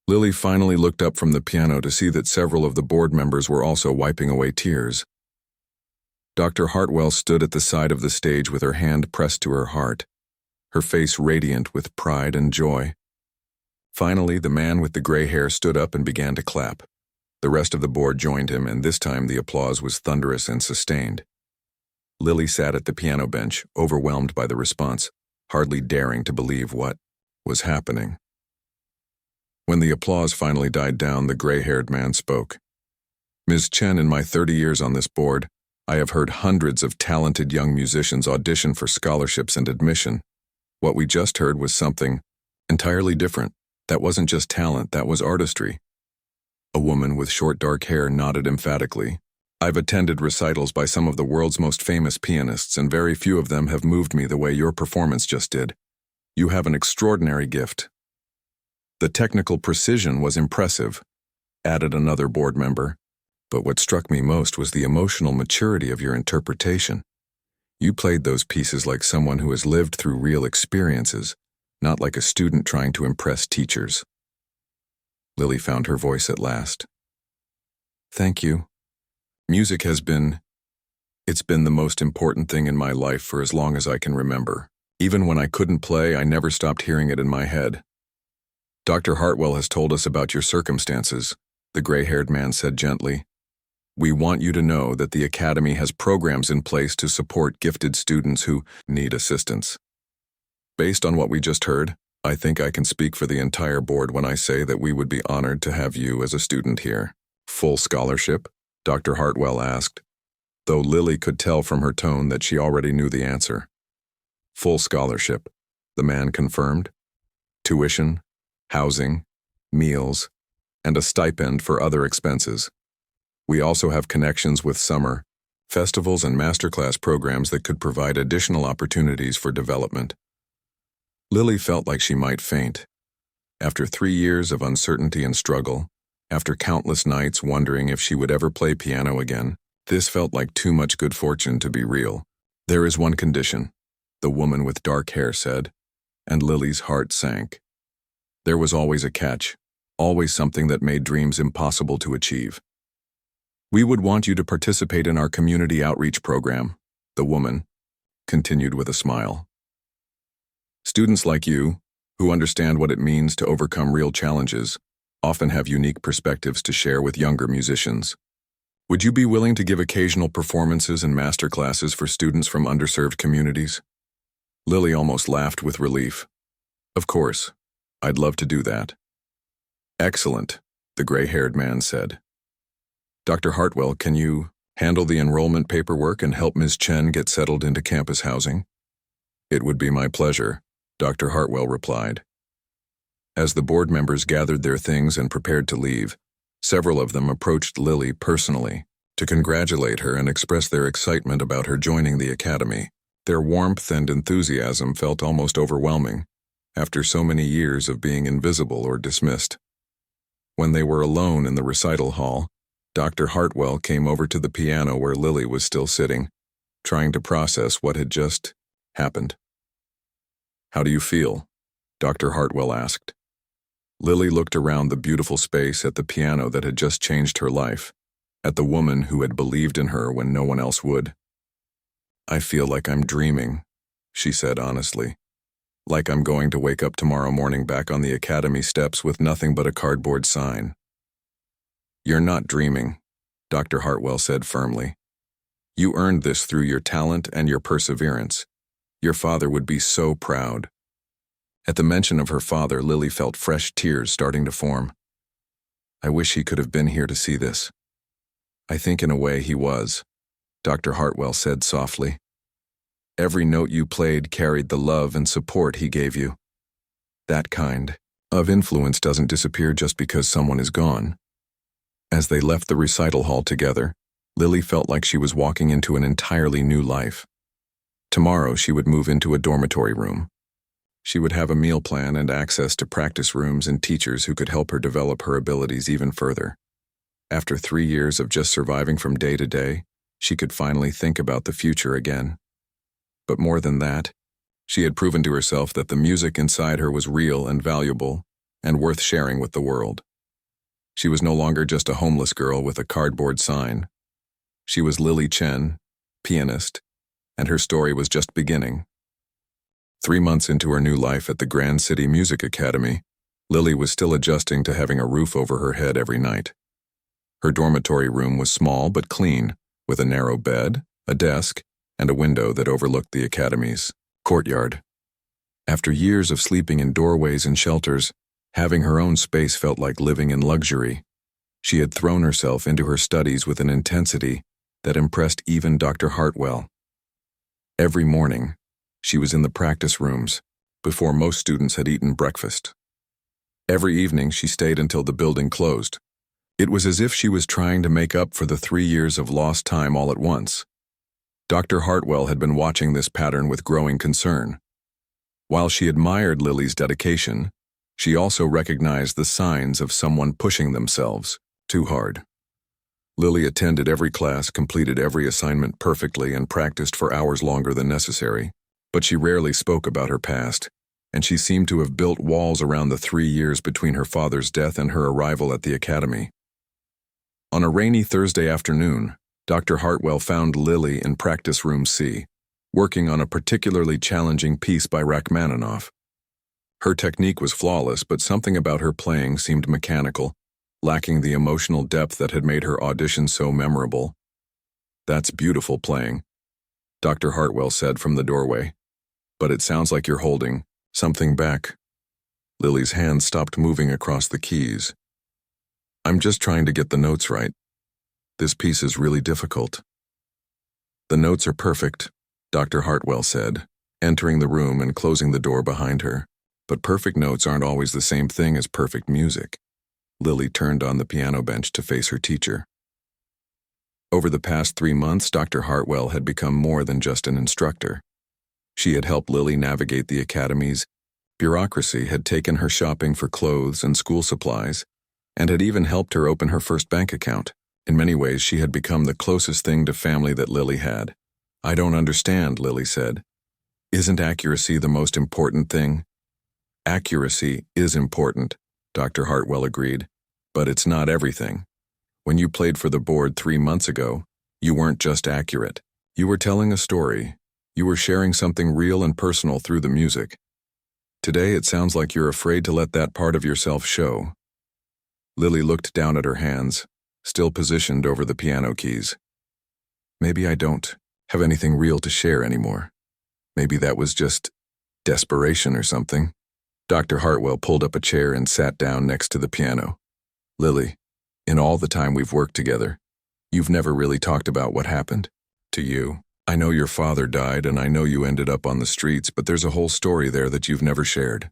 Lily finally looked up from the piano to see that several of the board members were also wiping away tears. Dr. Hartwell stood at the side of the stage with her hand pressed to her heart, her face radiant with pride and joy. Finally, the man with the gray hair stood up and began to clap. The rest of the board joined him, and this time the applause was thunderous and sustained. Lily sat at the piano bench, overwhelmed by the response, hardly daring to believe what was happening. When the applause finally died down, the gray-haired man spoke. "Ms. Chen, in my 30 years on this board, I have heard hundreds of talented young musicians audition for scholarships and admission. What we just heard was something entirely different. That wasn't just talent, that was artistry." A woman with short dark hair nodded emphatically. "I've attended recitals by some of the world's most famous pianists, and very few of them have moved me the way your performance just did. You have an extraordinary gift." "The technical precision was impressive," added another board member. But what struck me most was the emotional maturity of your interpretation. You played those pieces like someone who has lived through real experiences, not like a student trying to impress teachers. Lily found her voice at last. Thank you. Music it's been the most important thing in my life for as long as I can remember. Even when I couldn't play, I never stopped hearing it in my head. Dr. Hartwell has told us about your circumstances, the gray-haired man said gently. We want you to know that the Academy has programs in place to support gifted students who need assistance. Based on what we just heard, I think I can speak for the entire board when I say that we would be honored to have you as a student here. Full scholarship? Dr. Hartwell asked, though Lily could tell from her tone that she already knew the answer. Full scholarship, the man confirmed. Tuition, housing, meals, and a stipend for other expenses. We also have connections with summer, festivals, and masterclass programs that could provide additional opportunities for development. Lily felt like she might faint. After 3 years of uncertainty and struggle, after countless nights wondering if she would ever play piano again, this felt like too much good fortune to be real. There is one condition, the woman with dark hair said, and Lily's heart sank. There was always a catch, always something that made dreams impossible to achieve. We would want you to participate in our community outreach program, the woman continued with a smile. Students like you, who understand what it means to overcome real challenges, often have unique perspectives to share with younger musicians. Would you be willing to give occasional performances and master classes for students from underserved communities? Lily almost laughed with relief. Of course, I'd love to do that. Excellent, the gray-haired man said. Dr. Hartwell, can you handle the enrollment paperwork and help Ms. Chen get settled into campus housing? It would be my pleasure, Dr. Hartwell replied. As the board members gathered their things and prepared to leave, several of them approached Lily personally to congratulate her and express their excitement about her joining the Academy. Their warmth and enthusiasm felt almost overwhelming after so many years of being invisible or dismissed. When they were alone in the recital hall, Dr. Hartwell came over to the piano where Lily was still sitting, trying to process what had just happened. How do you feel? Dr. Hartwell asked. Lily looked around the beautiful space at the piano that had just changed her life, at the woman who had believed in her when no one else would. I feel like I'm dreaming, she said honestly. Like I'm going to wake up tomorrow morning back on the Academy steps with nothing but a cardboard sign. You're not dreaming, Dr. Hartwell said firmly. You earned this through your talent and your perseverance. Your father would be so proud. At the mention of her father, Lily felt fresh tears starting to form. I wish he could have been here to see this. I think in a way he was, Dr. Hartwell said softly. Every note you played carried the love and support he gave you. That kind of influence doesn't disappear just because someone is gone. As they left the recital hall together, Lily felt like she was walking into an entirely new life. Tomorrow she would move into a dormitory room. She would have a meal plan and access to practice rooms and teachers who could help her develop her abilities even further. After 3 years of just surviving from day to day, she could finally think about the future again. But more than that, she had proven to herself that the music inside her was real and valuable and worth sharing with the world. She was no longer just a homeless girl with a cardboard sign. She was Lily Chen, pianist, and her story was just beginning. 3 months into her new life at the Grand City Music Academy, Lily was still adjusting to having a roof over her head every night. Her dormitory room was small but clean, with a narrow bed, a desk, and a window that overlooked the Academy's courtyard. After years of sleeping in doorways and shelters, having her own space felt like living in luxury. She had thrown herself into her studies with an intensity that impressed even Dr. Hartwell. Every morning, she was in the practice rooms before most students had eaten breakfast. Every evening, she stayed until the building closed. It was as if she was trying to make up for the 3 years of lost time all at once. Dr. Hartwell had been watching this pattern with growing concern. While she admired Lily's dedication, she also recognized the signs of someone pushing themselves too hard. Lily attended every class, completed every assignment perfectly, and practiced for hours longer than necessary. But she rarely spoke about her past, and she seemed to have built walls around the 3 years between her father's death and her arrival at the academy. On a rainy Thursday afternoon, Dr. Hartwell found Lily in practice room C, working on a particularly challenging piece by Rachmaninoff. Her technique was flawless, but something about her playing seemed mechanical, lacking the emotional depth that had made her audition so memorable. "That's beautiful playing," Dr. Hartwell said from the doorway. "But it sounds like you're holding something back." Lily's hand stopped moving across the keys. "I'm just trying to get the notes right. This piece is really difficult." "The notes are perfect," Dr. Hartwell said, entering the room and closing the door behind her. "But perfect notes aren't always the same thing as perfect music." Lily turned on the piano bench to face her teacher. Over the past 3 months, Dr. Hartwell had become more than just an instructor. She had helped Lily navigate the academy's bureaucracy, had taken her shopping for clothes and school supplies, and had even helped her open her first bank account. In many ways, she had become the closest thing to family that Lily had. "I don't understand," Lily said. "Isn't accuracy the most important thing?" "Accuracy is important," Dr. Hartwell agreed, "but it's not everything. When you played for the board 3 months ago, you weren't just accurate. You were telling a story. You were sharing something real and personal through the music. Today it sounds like you're afraid to let that part of yourself show." Lily looked down at her hands, still positioned over the piano keys. "Maybe I don't have anything real to share anymore. Maybe that was just desperation or something." Dr. Hartwell pulled up a chair and sat down next to the piano. "Lily, in all the time we've worked together, you've never really talked about what happened to you. I know your father died and I know you ended up on the streets, but there's a whole story there that you've never shared."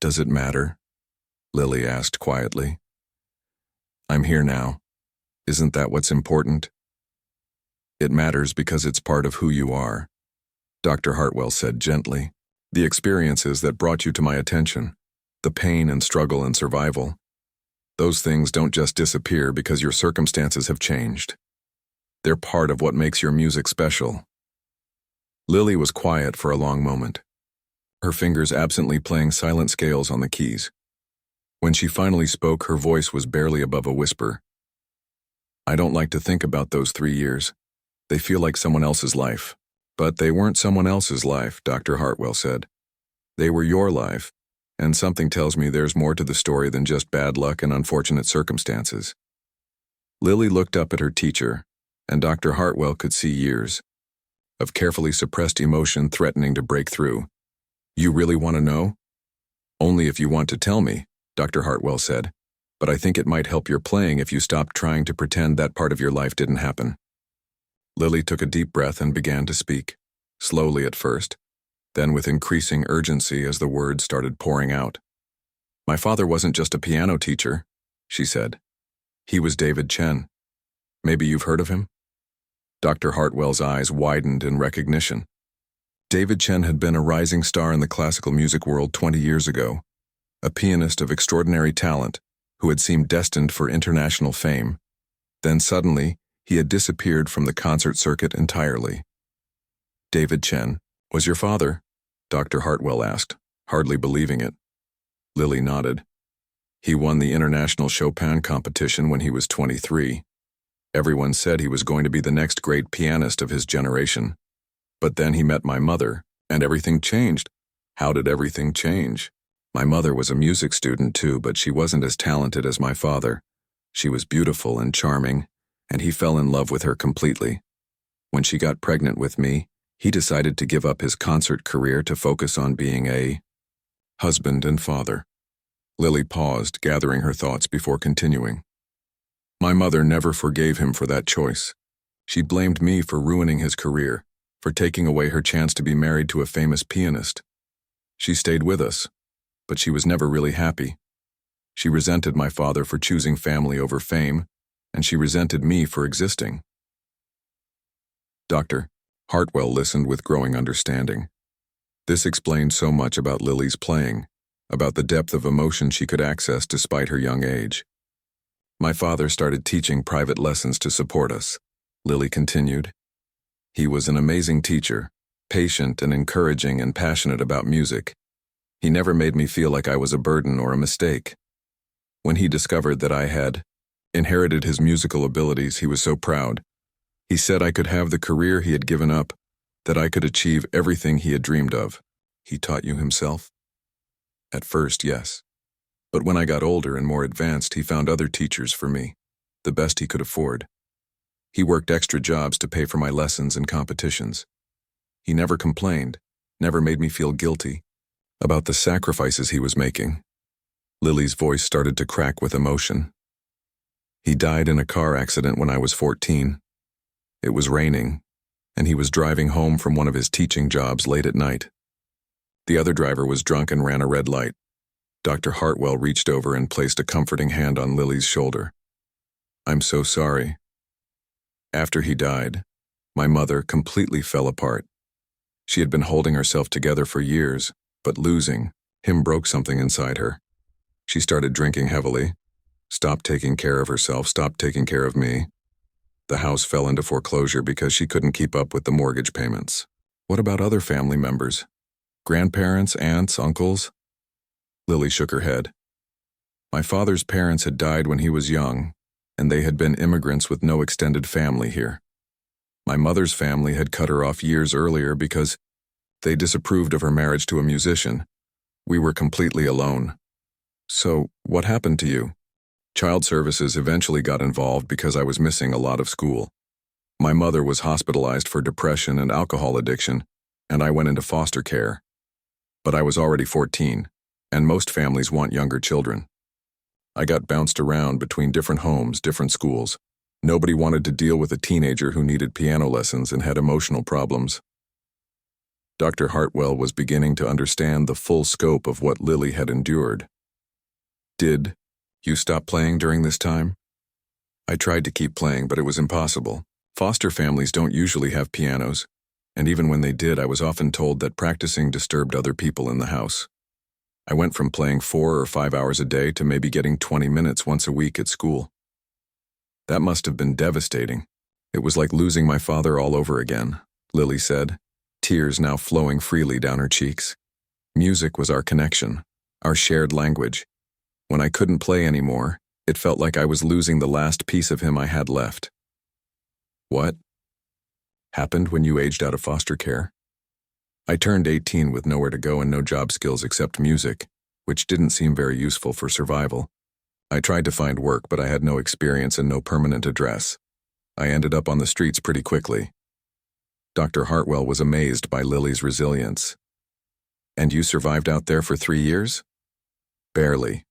"Does it matter?" Lily asked quietly. "I'm here now. Isn't that what's important?" "It matters because it's part of who you are," Dr. Hartwell said gently. "The experiences that brought you to my attention, the pain and struggle and survival, those things don't just disappear because your circumstances have changed. They're part of what makes your music special." Lily was quiet for a long moment, her fingers absently playing silent scales on the keys. When she finally spoke, her voice was barely above a whisper. "I don't like to think about those 3 years. They feel like someone else's life." "But they weren't someone else's life," Dr. Hartwell said. "They were your life, and something tells me there's more to the story than just bad luck and unfortunate circumstances." Lily looked up at her teacher, and Dr. Hartwell could see years of carefully suppressed emotion threatening to break through. "You really want to know?" "Only if you want to tell me," Dr. Hartwell said, "but I think it might help your playing if you stopped trying to pretend that part of your life didn't happen." Lily took a deep breath and began to speak, slowly at first, then with increasing urgency as the words started pouring out. "My father wasn't just a piano teacher," she said. "He was David Chen. Maybe you've heard of him?" Dr. Hartwell's eyes widened in recognition. David Chen had been a rising star in the classical music world 20 years ago, a pianist of extraordinary talent who had seemed destined for international fame. Then suddenly, he had disappeared from the concert circuit entirely. "David Chen was your father?" Dr. Hartwell asked, hardly believing it. Lily nodded. "He won the international Chopin competition when he was 23. Everyone said he was going to be the next great pianist of his generation. But then he met my mother, and everything changed." "How did everything change?" "My mother was a music student too, but she wasn't as talented as my father. She was beautiful and charming, and he fell in love with her completely. When she got pregnant with me, he decided to give up his concert career to focus on being a husband and father." Lily paused, gathering her thoughts before continuing. "My mother never forgave him for that choice. She blamed me for ruining his career, for taking away her chance to be married to a famous pianist. She stayed with us, but she was never really happy. She resented my father for choosing family over fame, and she resented me for existing." Dr. Hartwell listened with growing understanding. This explained so much about Lily's playing, about the depth of emotion she could access despite her young age. My father started teaching private lessons to support us, Lily continued. He was an amazing teacher, patient and encouraging and passionate about music. He never made me feel like I was a burden or a mistake. When he discovered that I had inherited his musical abilities, he was so proud. He said I could have the career he had given up, that I could achieve everything he had dreamed of. He taught you himself? At first, yes. But when I got older and more advanced, he found other teachers for me, the best he could afford. He worked extra jobs to pay for my lessons and competitions. He never complained, never made me feel guilty about the sacrifices he was making. Lily's voice started to crack with emotion. He died in a car accident when I was 14. It was raining, and he was driving home from one of his teaching jobs late at night. The other driver was drunk and ran a red light. Dr. Hartwell reached over and placed a comforting hand on Lily's shoulder. I'm so sorry. After he died, my mother completely fell apart. She had been holding herself together for years, but losing him broke something inside her. She started drinking heavily, stopped taking care of herself, stopped taking care of me. The house fell into foreclosure because she couldn't keep up with the mortgage payments. What about other family members? Grandparents, aunts, uncles? Lily shook her head. My father's parents had died when he was young, and they had been immigrants with no extended family here. My mother's family had cut her off years earlier because they disapproved of her marriage to a musician. We were completely alone. So, what happened to you? Child services eventually got involved because I was missing a lot of school. My mother was hospitalized for depression and alcohol addiction, and I went into foster care. But I was already 14, and most families want younger children. I got bounced around between different homes, different schools. Nobody wanted to deal with a teenager who needed piano lessons and had emotional problems. Dr. Hartwell was beginning to understand the full scope of what Lily had endured. Did you stop playing during this time? I tried to keep playing, but it was impossible. Foster families don't usually have pianos, and even when they did, I was often told that practicing disturbed other people in the house. I went from playing 4 or 5 hours a day to maybe getting 20 minutes once a week at school. That must have been devastating. It was like losing my father all over again, Lily said, tears now flowing freely down her cheeks. Music was our connection, our shared language. When I couldn't play anymore, it felt like I was losing the last piece of him I had left. What happened when you aged out of foster care? I turned 18 with nowhere to go and no job skills except music, which didn't seem very useful for survival. I tried to find work, but I had no experience and no permanent address. I ended up on the streets pretty quickly. Dr. Hartwell was amazed by Lily's resilience. And you survived out there for 3 years? Barely,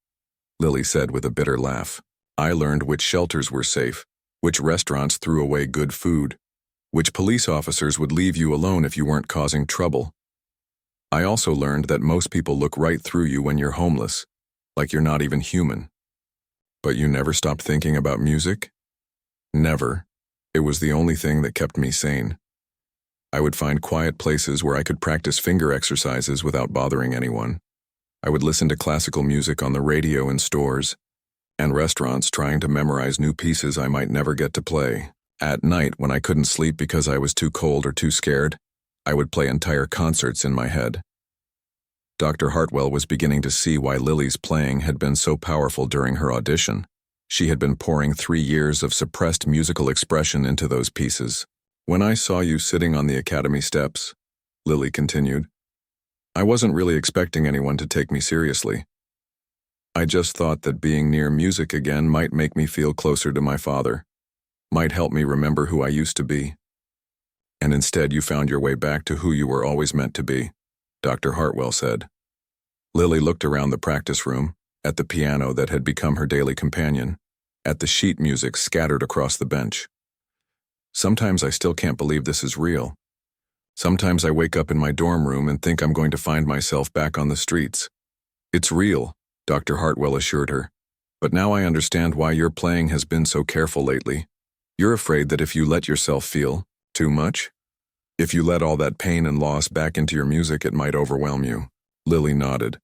Lily said with a bitter laugh. I learned which shelters were safe, which restaurants threw away good food, which police officers would leave you alone if you weren't causing trouble. I also learned that most people look right through you when you're homeless, like you're not even human. But you never stopped thinking about music? Never. It was the only thing that kept me sane. I would find quiet places where I could practice finger exercises without bothering anyone. I would listen to classical music on the radio in stores and restaurants, trying to memorize new pieces I might never get to play. At night, when I couldn't sleep because I was too cold or too scared, I would play entire concerts in my head. Dr. Hartwell was beginning to see why Lily's playing had been so powerful during her audition. She had been pouring 3 years of suppressed musical expression into those pieces. When I saw you sitting on the academy steps, Lily continued, I wasn't really expecting anyone to take me seriously. I just thought that being near music again might make me feel closer to my father, might help me remember who I used to be. And instead you found your way back to who you were always meant to be, Dr. Hartwell said. Lily looked around the practice room, at the piano that had become her daily companion, at the sheet music scattered across the bench. Sometimes I still can't believe this is real. Sometimes I wake up in my dorm room and think I'm going to find myself back on the streets. It's real, Dr. Hartwell assured her. But now I understand why your playing has been so careful lately. You're afraid that if you let yourself feel too much, if you let all that pain and loss back into your music, it might overwhelm you. Lily nodded.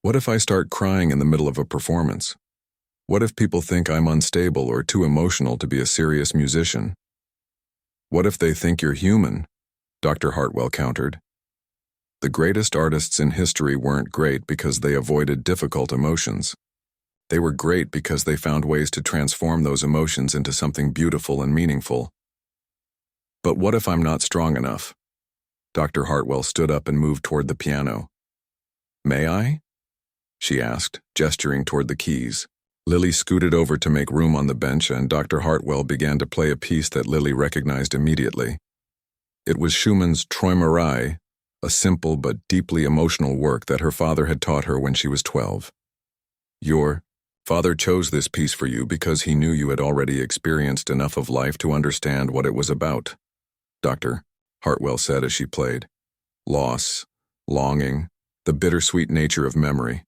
What if I start crying in the middle of a performance? What if people think I'm unstable or too emotional to be a serious musician? What if they think you're human? Dr. Hartwell countered. The greatest artists in history weren't great because they avoided difficult emotions. They were great because they found ways to transform those emotions into something beautiful and meaningful. But what if I'm not strong enough? Dr. Hartwell stood up and moved toward the piano. May I? She asked, gesturing toward the keys. Lily scooted over to make room on the bench, and Dr. Hartwell began to play a piece that Lily recognized immediately. It was Schumann's Träumerei, a simple but deeply emotional work that her father had taught her when she was 12. Your father chose this piece for you because he knew you had already experienced enough of life to understand what it was about, Dr. Hartwell said as she played. Loss, longing, the bittersweet nature of memory.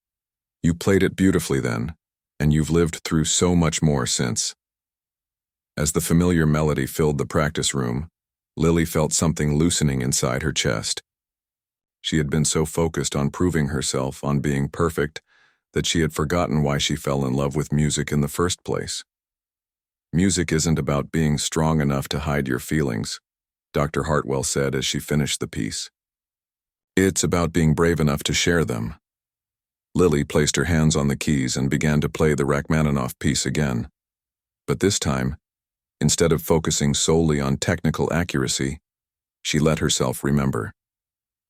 You played it beautifully then, and you've lived through so much more since. As the familiar melody filled the practice room, Lily felt something loosening inside her chest. She had been so focused on proving herself, on being perfect, that she had forgotten why she fell in love with music in the first place. Music isn't about being strong enough to hide your feelings, Dr. Hartwell said as she finished the piece. It's about being brave enough to share them. Lily placed her hands on the keys and began to play the Rachmaninoff piece again. But this time, instead of focusing solely on technical accuracy, she let herself remember.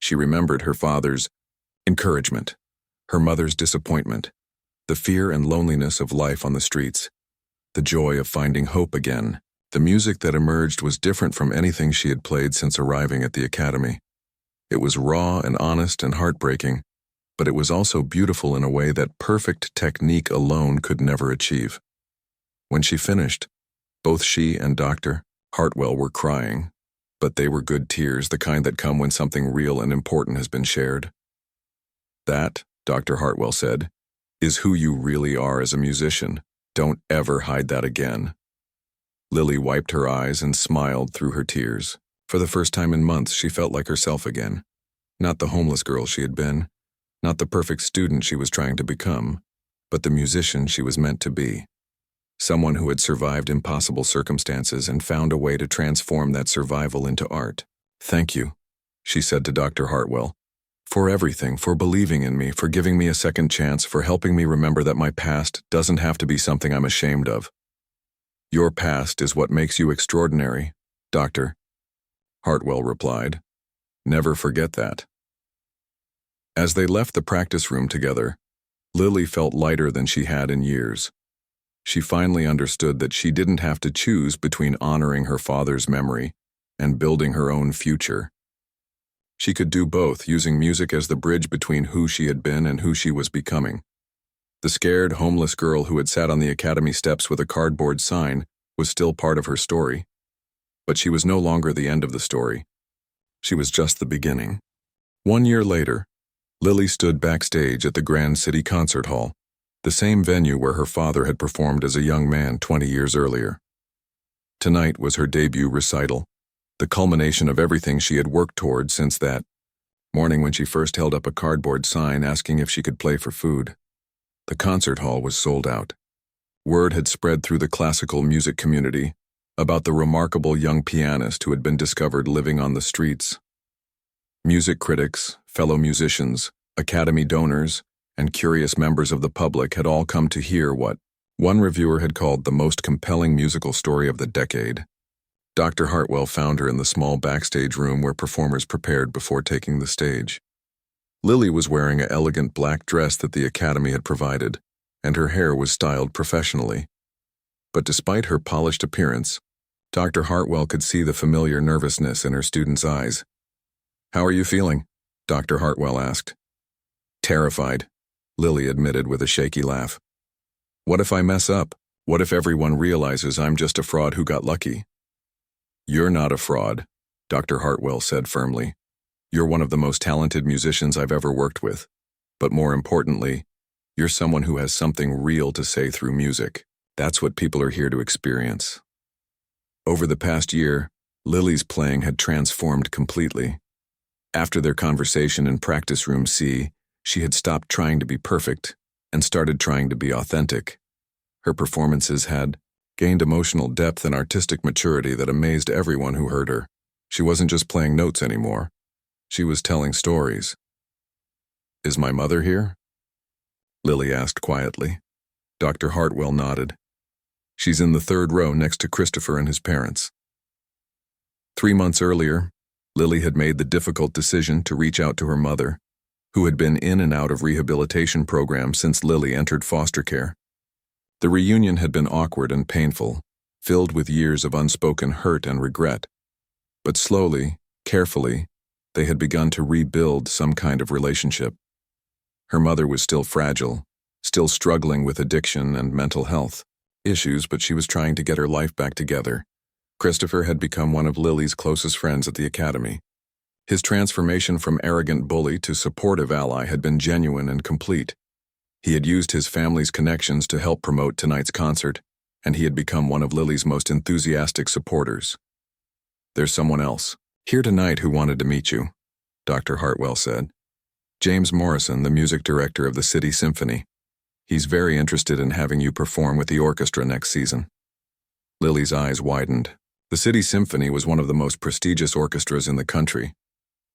She remembered her father's encouragement, her mother's disappointment, the fear and loneliness of life on the streets, the joy of finding hope again. The music that emerged was different from anything she had played since arriving at the academy. It was raw and honest and heartbreaking, but it was also beautiful in a way that perfect technique alone could never achieve. When she finished, both she and Dr. Hartwell were crying, but they were good tears, the kind that come when something real and important has been shared. That, Dr. Hartwell said, is who you really are as a musician. Don't ever hide that again. Lily wiped her eyes and smiled through her tears. For the first time in months, she felt like herself again. Not the homeless girl she had been, not the perfect student she was trying to become, but the musician she was meant to be. Someone who had survived impossible circumstances and found a way to transform that survival into art. Thank you, she said to Dr. Hartwell, for everything, for believing in me, for giving me a second chance, for helping me remember that my past doesn't have to be something I'm ashamed of. Your past is what makes you extraordinary, Dr. Hartwell replied. Never forget that. As they left the practice room together, Lily felt lighter than she had in years. She finally understood that she didn't have to choose between honoring her father's memory and building her own future. She could do both, using music as the bridge between who she had been and who she was becoming. The scared, homeless girl who had sat on the academy steps with a cardboard sign was still part of her story. But she was no longer the end of the story. She was just the beginning. 1 year later, Lily stood backstage at the Grand City Concert Hall, the same venue where her father had performed as a young man 20 years earlier. Tonight was her debut recital, the culmination of everything she had worked toward since that morning when she first held up a cardboard sign asking if she could play for food. The concert hall was sold out. Word had spread through the classical music community about the remarkable young pianist who had been discovered living on the streets. Music critics, fellow musicians, academy donors, and curious members of the public had all come to hear what one reviewer had called the most compelling musical story of the decade. Dr. Hartwell found her in the small backstage room where performers prepared before taking the stage. Lily was wearing an elegant black dress that the academy had provided, and her hair was styled professionally. But despite her polished appearance, Dr. Hartwell could see the familiar nervousness in her students' eyes. "How are you feeling?" Dr. Hartwell asked. "Terrified," Lily admitted with a shaky laugh. "What if I mess up? What if everyone realizes I'm just a fraud who got lucky?" "You're not a fraud," Dr. Hartwell said firmly. "You're one of the most talented musicians I've ever worked with. But more importantly, you're someone who has something real to say through music. That's what people are here to experience." Over the past year, Lily's playing had transformed completely. After their conversation in practice room C, she had stopped trying to be perfect and started trying to be authentic. Her performances had gained emotional depth and artistic maturity that amazed everyone who heard her. She wasn't just playing notes anymore. She was telling stories. "Is my mother here?" Lily asked quietly. Dr. Hartwell nodded. "She's in the third row next to Christopher and his parents." 3 months earlier, Lily had made the difficult decision to reach out to her mother, who had been in and out of rehabilitation programs since Lily entered foster care. The reunion had been awkward and painful, filled with years of unspoken hurt and regret. But slowly, carefully, they had begun to rebuild some kind of relationship. Her mother was still fragile, still struggling with addiction and mental health issues, but she was trying to get her life back together. Christopher had become one of Lily's closest friends at the academy. His transformation from arrogant bully to supportive ally had been genuine and complete. He had used his family's connections to help promote tonight's concert, and he had become one of Lily's most enthusiastic supporters. "There's someone else here tonight who wanted to meet you," Dr. Hartwell said. "James Morrison, the music director of the City Symphony. He's very interested in having you perform with the orchestra next season." Lily's eyes widened. The City Symphony was one of the most prestigious orchestras in the country.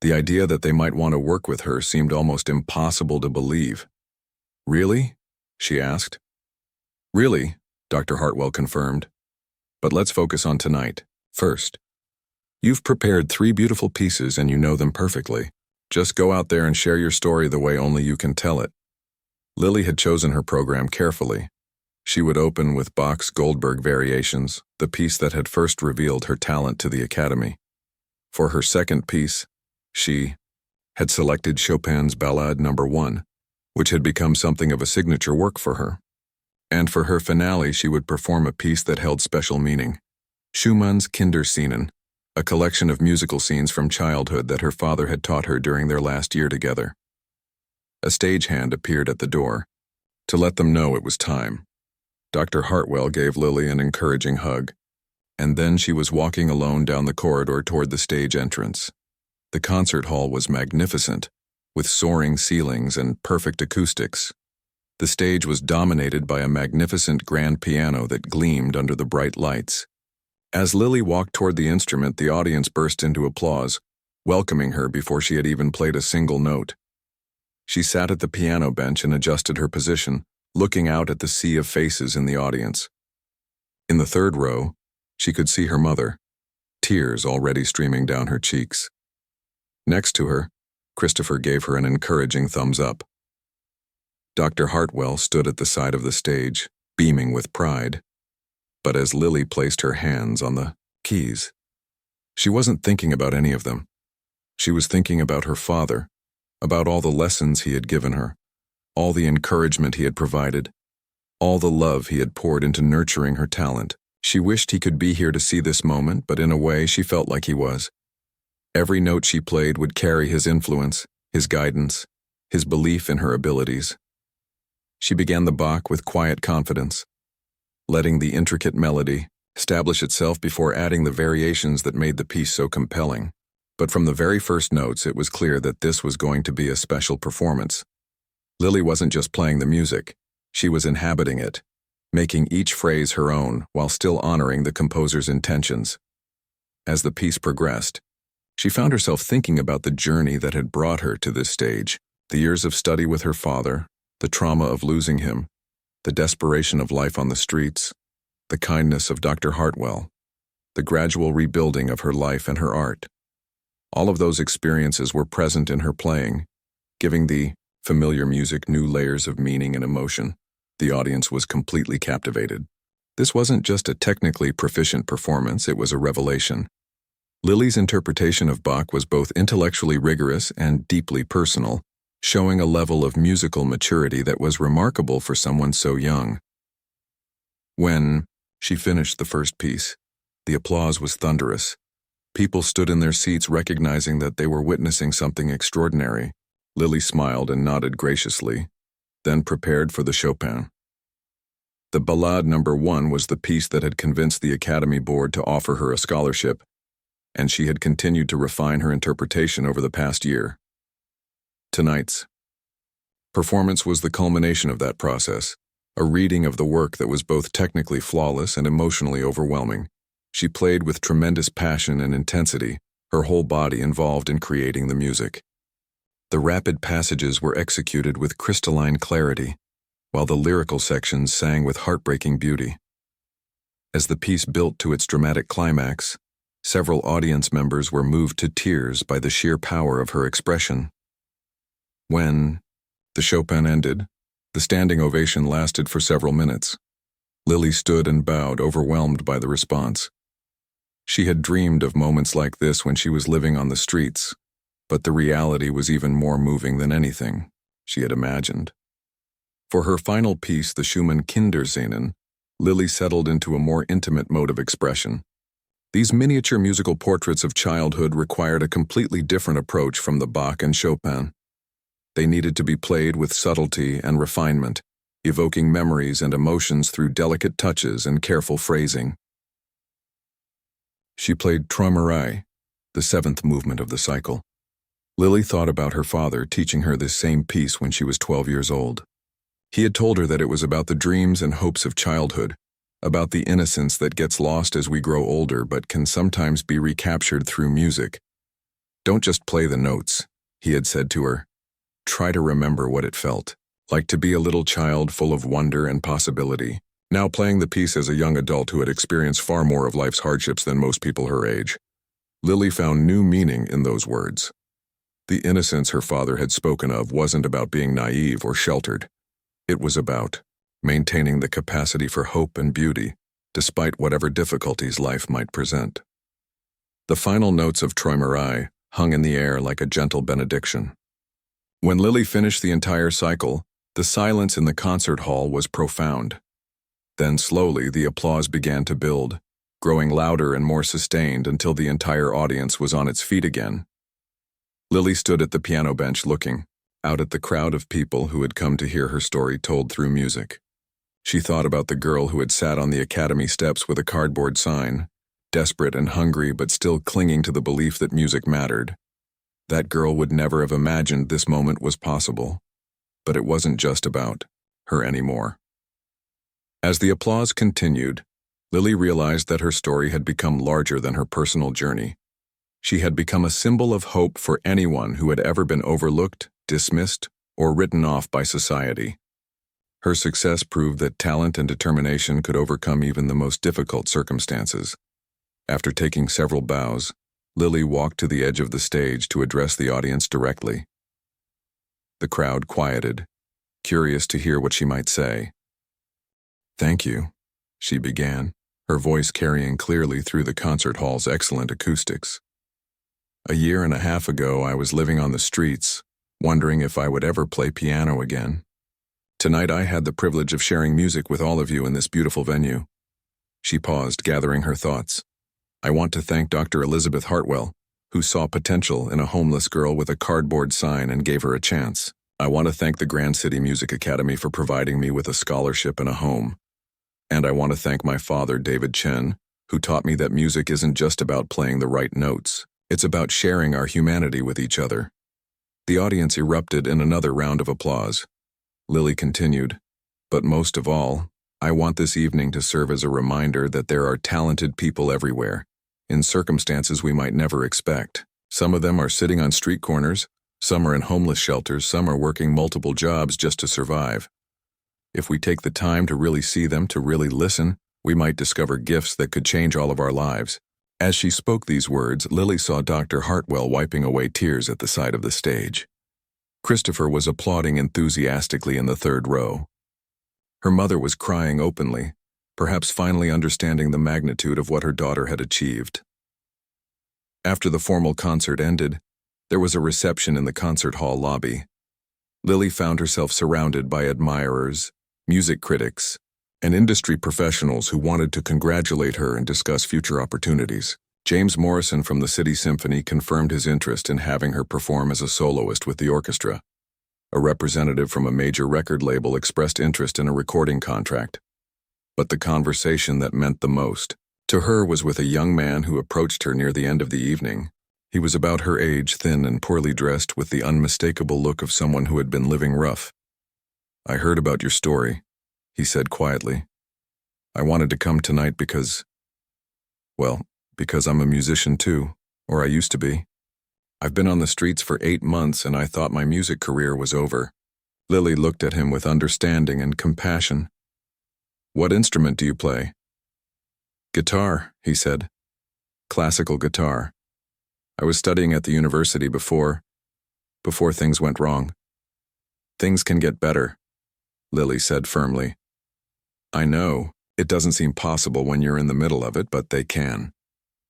The idea that they might want to work with her seemed almost impossible to believe. "Really?" she asked. "Really," Dr. Hartwell confirmed. "But let's focus on tonight. First, you've prepared 3 beautiful pieces and you know them perfectly. Just go out there and share your story the way only you can tell it." Lily had chosen her program carefully. She would open with Bach's Goldberg Variations, the piece that had first revealed her talent to the Academy. For her second piece, she had selected Chopin's Ballade No. 1, which had become something of a signature work for her. And for her finale, she would perform a piece that held special meaning, Schumann's Kinderscenen, a collection of musical scenes from childhood that her father had taught her during their last year together. A stagehand appeared at the door to let them know it was time. Dr. Hartwell gave Lily an encouraging hug, and then she was walking alone down the corridor toward the stage entrance. The concert hall was magnificent, with soaring ceilings and perfect acoustics. The stage was dominated by a magnificent grand piano that gleamed under the bright lights. As Lily walked toward the instrument, the audience burst into applause, welcoming her before she had even played a single note. She sat at the piano bench and adjusted her position, looking out at the sea of faces in the audience. In the third row, she could see her mother, tears already streaming down her cheeks. Next to her, Christopher gave her an encouraging thumbs up. Dr. Hartwell stood at the side of the stage, beaming with pride. But as Lily placed her hands on the keys, she wasn't thinking about any of them. She was thinking about her father, about all the lessons he had given her, all the encouragement he had provided, all the love he had poured into nurturing her talent. She wished he could be here to see this moment, but in a way she felt like he was. Every note she played would carry his influence, his guidance, his belief in her abilities. She began the Bach with quiet confidence, letting the intricate melody establish itself before adding the variations that made the piece so compelling. But from the very first notes, it was clear that this was going to be a special performance. Lily wasn't just playing the music, she was inhabiting it, making each phrase her own while still honoring the composer's intentions. As the piece progressed, she found herself thinking about the journey that had brought her to this stage, the years of study with her father, the trauma of losing him, the desperation of life on the streets, the kindness of Dr. Hartwell, the gradual rebuilding of her life and her art. All of those experiences were present in her playing, giving the familiar music new layers of meaning and emotion. The audience was completely captivated. This wasn't just a technically proficient performance, it was a revelation. Lily's interpretation of Bach was both intellectually rigorous and deeply personal, showing a level of musical maturity that was remarkable for someone so young. When she finished the first piece, the applause was thunderous. People stood in their seats recognizing that they were witnessing something extraordinary. Lily smiled and nodded graciously, then prepared for the Chopin. The Ballade No. 1 was the piece that had convinced the Academy Board to offer her a scholarship, and she had continued to refine her interpretation over the past year. Tonight's performance was the culmination of that process, a reading of the work that was both technically flawless and emotionally overwhelming. She played with tremendous passion and intensity, her whole body involved in creating the music. The rapid passages were executed with crystalline clarity, while the lyrical sections sang with heartbreaking beauty. As the piece built to its dramatic climax, several audience members were moved to tears by the sheer power of her expression. When the Chopin ended, the standing ovation lasted for several minutes. Lily stood and bowed, overwhelmed by the response. She had dreamed of moments like this when she was living on the streets, but the reality was even more moving than anything she had imagined. For her final piece, the Schumann Kinderscenen, Lily settled into a more intimate mode of expression. These miniature musical portraits of childhood required a completely different approach from the Bach and Chopin. They needed to be played with subtlety and refinement, evoking memories and emotions through delicate touches and careful phrasing. She played Träumerei, the seventh movement of the cycle. Lily thought about her father teaching her this same piece when she was 12 years old. He had told her that it was about the dreams and hopes of childhood, about the innocence that gets lost as we grow older but can sometimes be recaptured through music. Don't just play the notes, he had said to her. Try to remember what it felt like to be a little child full of wonder and possibility, now playing the piece as a young adult who had experienced far more of life's hardships than most people her age. Lily found new meaning in those words. The innocence her father had spoken of wasn't about being naive or sheltered. It was about maintaining the capacity for hope and beauty, despite whatever difficulties life might present. The final notes of Träumerei hung in the air like a gentle benediction. When Lily finished the entire cycle, the silence in the concert hall was profound. Then slowly the applause began to build, growing louder and more sustained until the entire audience was on its feet again. Lily stood at the piano bench looking out at the crowd of people who had come to hear her story told through music. She thought about the girl who had sat on the academy steps with a cardboard sign, desperate and hungry but still clinging to the belief that music mattered. That girl would never have imagined this moment was possible, but it wasn't just about her anymore. As the applause continued, Lily realized that her story had become larger than her personal journey. She had become a symbol of hope for anyone who had ever been overlooked, dismissed, or written off by society. Her success proved that talent and determination could overcome even the most difficult circumstances. After taking several bows, Lily walked to the edge of the stage to address the audience directly. The crowd quieted, curious to hear what she might say. "Thank you," she began, her voice carrying clearly through the concert hall's excellent acoustics. "A year and a half ago, I was living on the streets, wondering if I would ever play piano again. Tonight I had the privilege of sharing music with all of you in this beautiful venue." She paused, gathering her thoughts. "I want to thank Dr. Elizabeth Hartwell, who saw potential in a homeless girl with a cardboard sign and gave her a chance. I want to thank the Grand City Music Academy for providing me with a scholarship and a home. And I want to thank my father, David Chen, who taught me that music isn't just about playing the right notes. It's about sharing our humanity with each other." The audience erupted in another round of applause. Lily continued, "But most of all, I want this evening to serve as a reminder that there are talented people everywhere, in circumstances we might never expect. Some of them are sitting on street corners, some are in homeless shelters, some are working multiple jobs just to survive. If we take the time to really see them, to really listen, we might discover gifts that could change all of our lives." As she spoke these words, Lily saw Dr. Hartwell wiping away tears at the side of the stage. Christopher was applauding enthusiastically in the third row. Her mother was crying openly, perhaps finally understanding the magnitude of what her daughter had achieved. After the formal concert ended, there was a reception in the concert hall lobby. Lily found herself surrounded by admirers, music critics, and industry professionals who wanted to congratulate her and discuss future opportunities. James Morrison from the City Symphony confirmed his interest in having her perform as a soloist with the orchestra. A representative from a major record label expressed interest in a recording contract. But the conversation that meant the most to her was with a young man who approached her near the end of the evening. He was about her age, thin and poorly dressed, with the unmistakable look of someone who had been living rough. "I heard about your story," he said quietly. I wanted to come tonight because I'm a musician too, or I used to be. I've been on the streets for 8 months and I thought my music career was over. Lily looked at him with understanding and compassion. What instrument do you play? Guitar, he said. Classical guitar. I was studying at the university before things went wrong. Things can get better, Lily said firmly. I know, it doesn't seem possible when you're in the middle of it, but they can.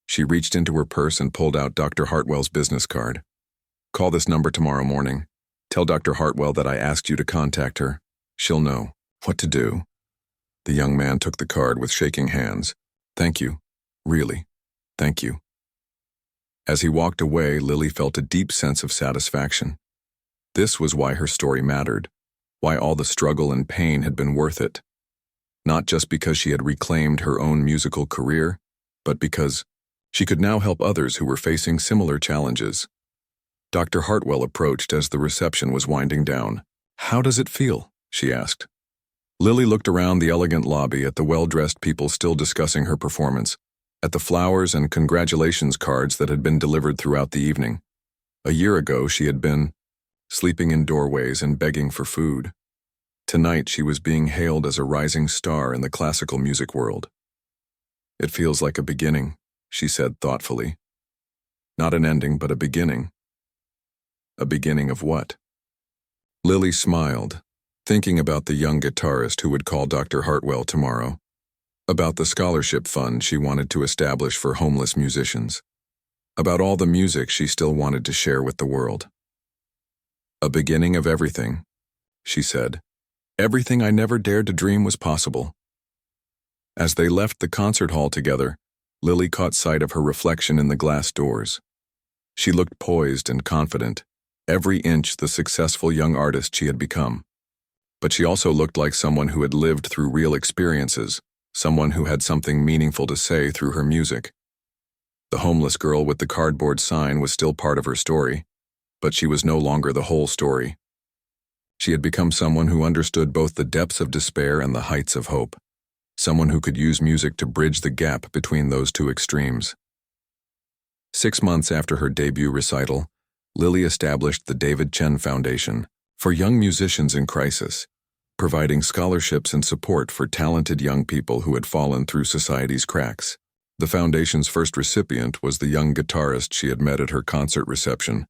She reached into her purse and pulled out Dr. Hartwell's business card. Call this number tomorrow morning. Tell Dr. Hartwell that I asked you to contact her. She'll know what to do. The young man took the card with shaking hands. Thank you. Really, thank you. As he walked away, Lily felt a deep sense of satisfaction. This was why her story mattered, why all the struggle and pain had been worth it. Not just because she had reclaimed her own musical career, but because she could now help others who were facing similar challenges. Dr. Hartwell approached as the reception was winding down. How does it feel? She asked. Lily looked around the elegant lobby at the well-dressed people still discussing her performance, at the flowers and congratulations cards that had been delivered throughout the evening. A year ago, she had been sleeping in doorways and begging for food. Tonight, she was being hailed as a rising star in the classical music world. It feels like a beginning, she said thoughtfully. Not an ending, but a beginning. A beginning of what? Lily smiled, thinking about the young guitarist who would call Dr. Hartwell tomorrow, about the scholarship fund she wanted to establish for homeless musicians, about all the music she still wanted to share with the world. A beginning of everything, she said. Everything I never dared to dream was possible. As they left the concert hall together, Lily caught sight of her reflection in the glass doors. She looked poised and confident, every inch the successful young artist she had become. But she also looked like someone who had lived through real experiences, someone who had something meaningful to say through her music. The homeless girl with the cardboard sign was still part of her story, but she was no longer the whole story. She had become someone who understood both the depths of despair and the heights of hope, someone who could use music to bridge the gap between those two extremes. 6 months after her debut recital, Lily established the David Chen Foundation for young musicians in crisis, providing scholarships and support for talented young people who had fallen through society's cracks. The foundation's first recipient was the young guitarist she had met at her concert reception,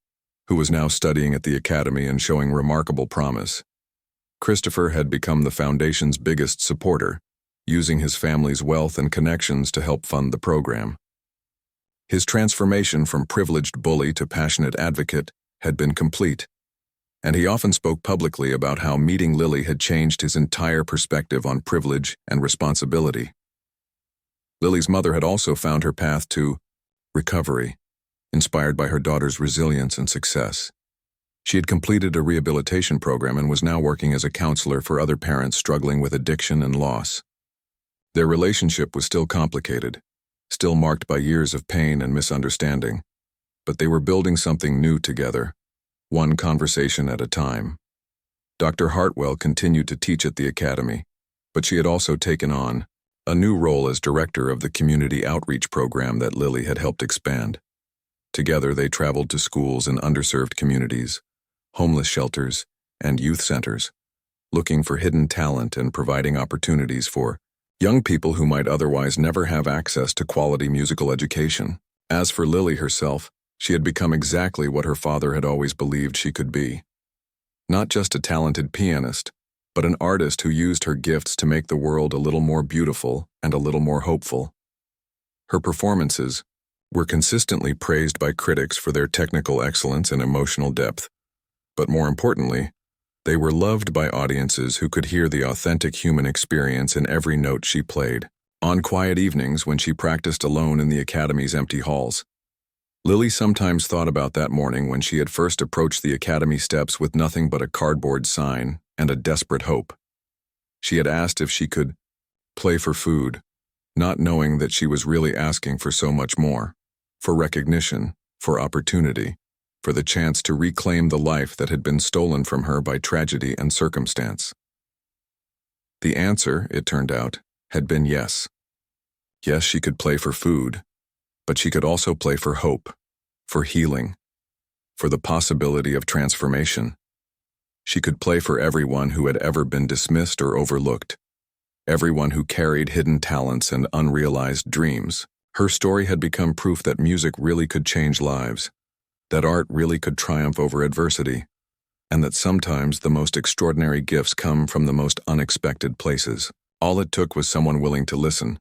who was now studying at the academy and showing remarkable promise. Christopher had become the foundation's biggest supporter, using his family's wealth and connections to help fund the program. His transformation from privileged bully to passionate advocate had been complete, and he often spoke publicly about how meeting Lily had changed his entire perspective on privilege and responsibility. Lily's mother had also found her path to recovery, inspired by her daughter's resilience and success. She had completed a rehabilitation program and was now working as a counselor for other parents struggling with addiction and loss. Their relationship was still complicated, still marked by years of pain and misunderstanding, but they were building something new together, one conversation at a time. Dr. Hartwell continued to teach at the academy, but she had also taken on a new role as director of the community outreach program that Lily had helped expand. Together, they traveled to schools in underserved communities, homeless shelters, and youth centers, looking for hidden talent and providing opportunities for young people who might otherwise never have access to quality musical education. As for Lily herself, she had become exactly what her father had always believed she could be. Not just a talented pianist, but an artist who used her gifts to make the world a little more beautiful and a little more hopeful. Her performances were consistently praised by critics for their technical excellence and emotional depth, but more importantly, they were loved by audiences who could hear the authentic human experience in every note she played. On quiet evenings when she practiced alone in the academy's empty halls, Lily sometimes thought about that morning when she had first approached the academy steps with nothing but a cardboard sign and a desperate hope. She had asked if she could play for food, not knowing that she was really asking for so much more, for recognition, for opportunity, for the chance to reclaim the life that had been stolen from her by tragedy and circumstance. The answer, it turned out, had been yes. Yes, she could play for food, but she could also play for hope, for healing, for the possibility of transformation. She could play for everyone who had ever been dismissed or overlooked, everyone who carried hidden talents and unrealized dreams. Her story had become proof that music really could change lives, that art really could triumph over adversity, and that sometimes the most extraordinary gifts come from the most unexpected places. All it took was someone willing to listen,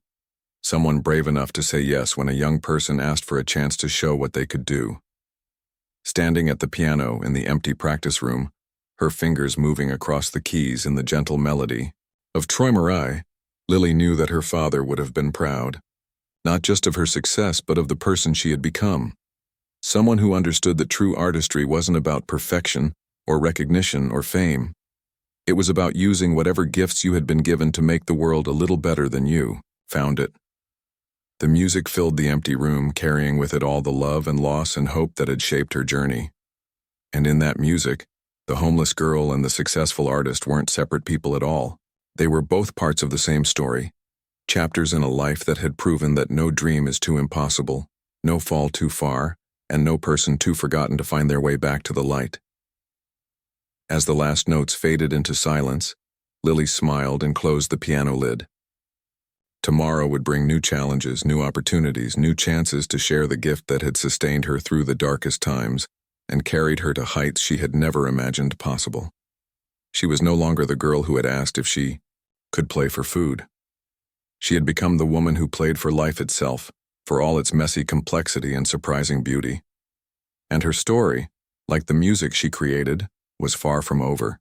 someone brave enough to say yes when a young person asked for a chance to show what they could do. Standing at the piano in the empty practice room, her fingers moving across the keys in the gentle melody of Troy Marai, Lily knew that her father would have been proud, not just of her success but of the person she had become. Someone who understood that true artistry wasn't about perfection or recognition or fame. It was about using whatever gifts you had been given to make the world a little better than you found it. The music filled the empty room, carrying with it all the love and loss and hope that had shaped her journey. And in that music, the homeless girl and the successful artist weren't separate people at all. They were both parts of the same story, chapters in a life that had proven that no dream is too impossible, no fall too far, and no person too forgotten to find their way back to the light. As the last notes faded into silence, Lily smiled and closed the piano lid. Tomorrow would bring new challenges, new opportunities, new chances to share the gift that had sustained her through the darkest times and carried her to heights she had never imagined possible. She was no longer the girl who had asked if she could play for food. She had become the woman who played for life itself, for all its messy complexity and surprising beauty. And her story, like the music she created, was far from over.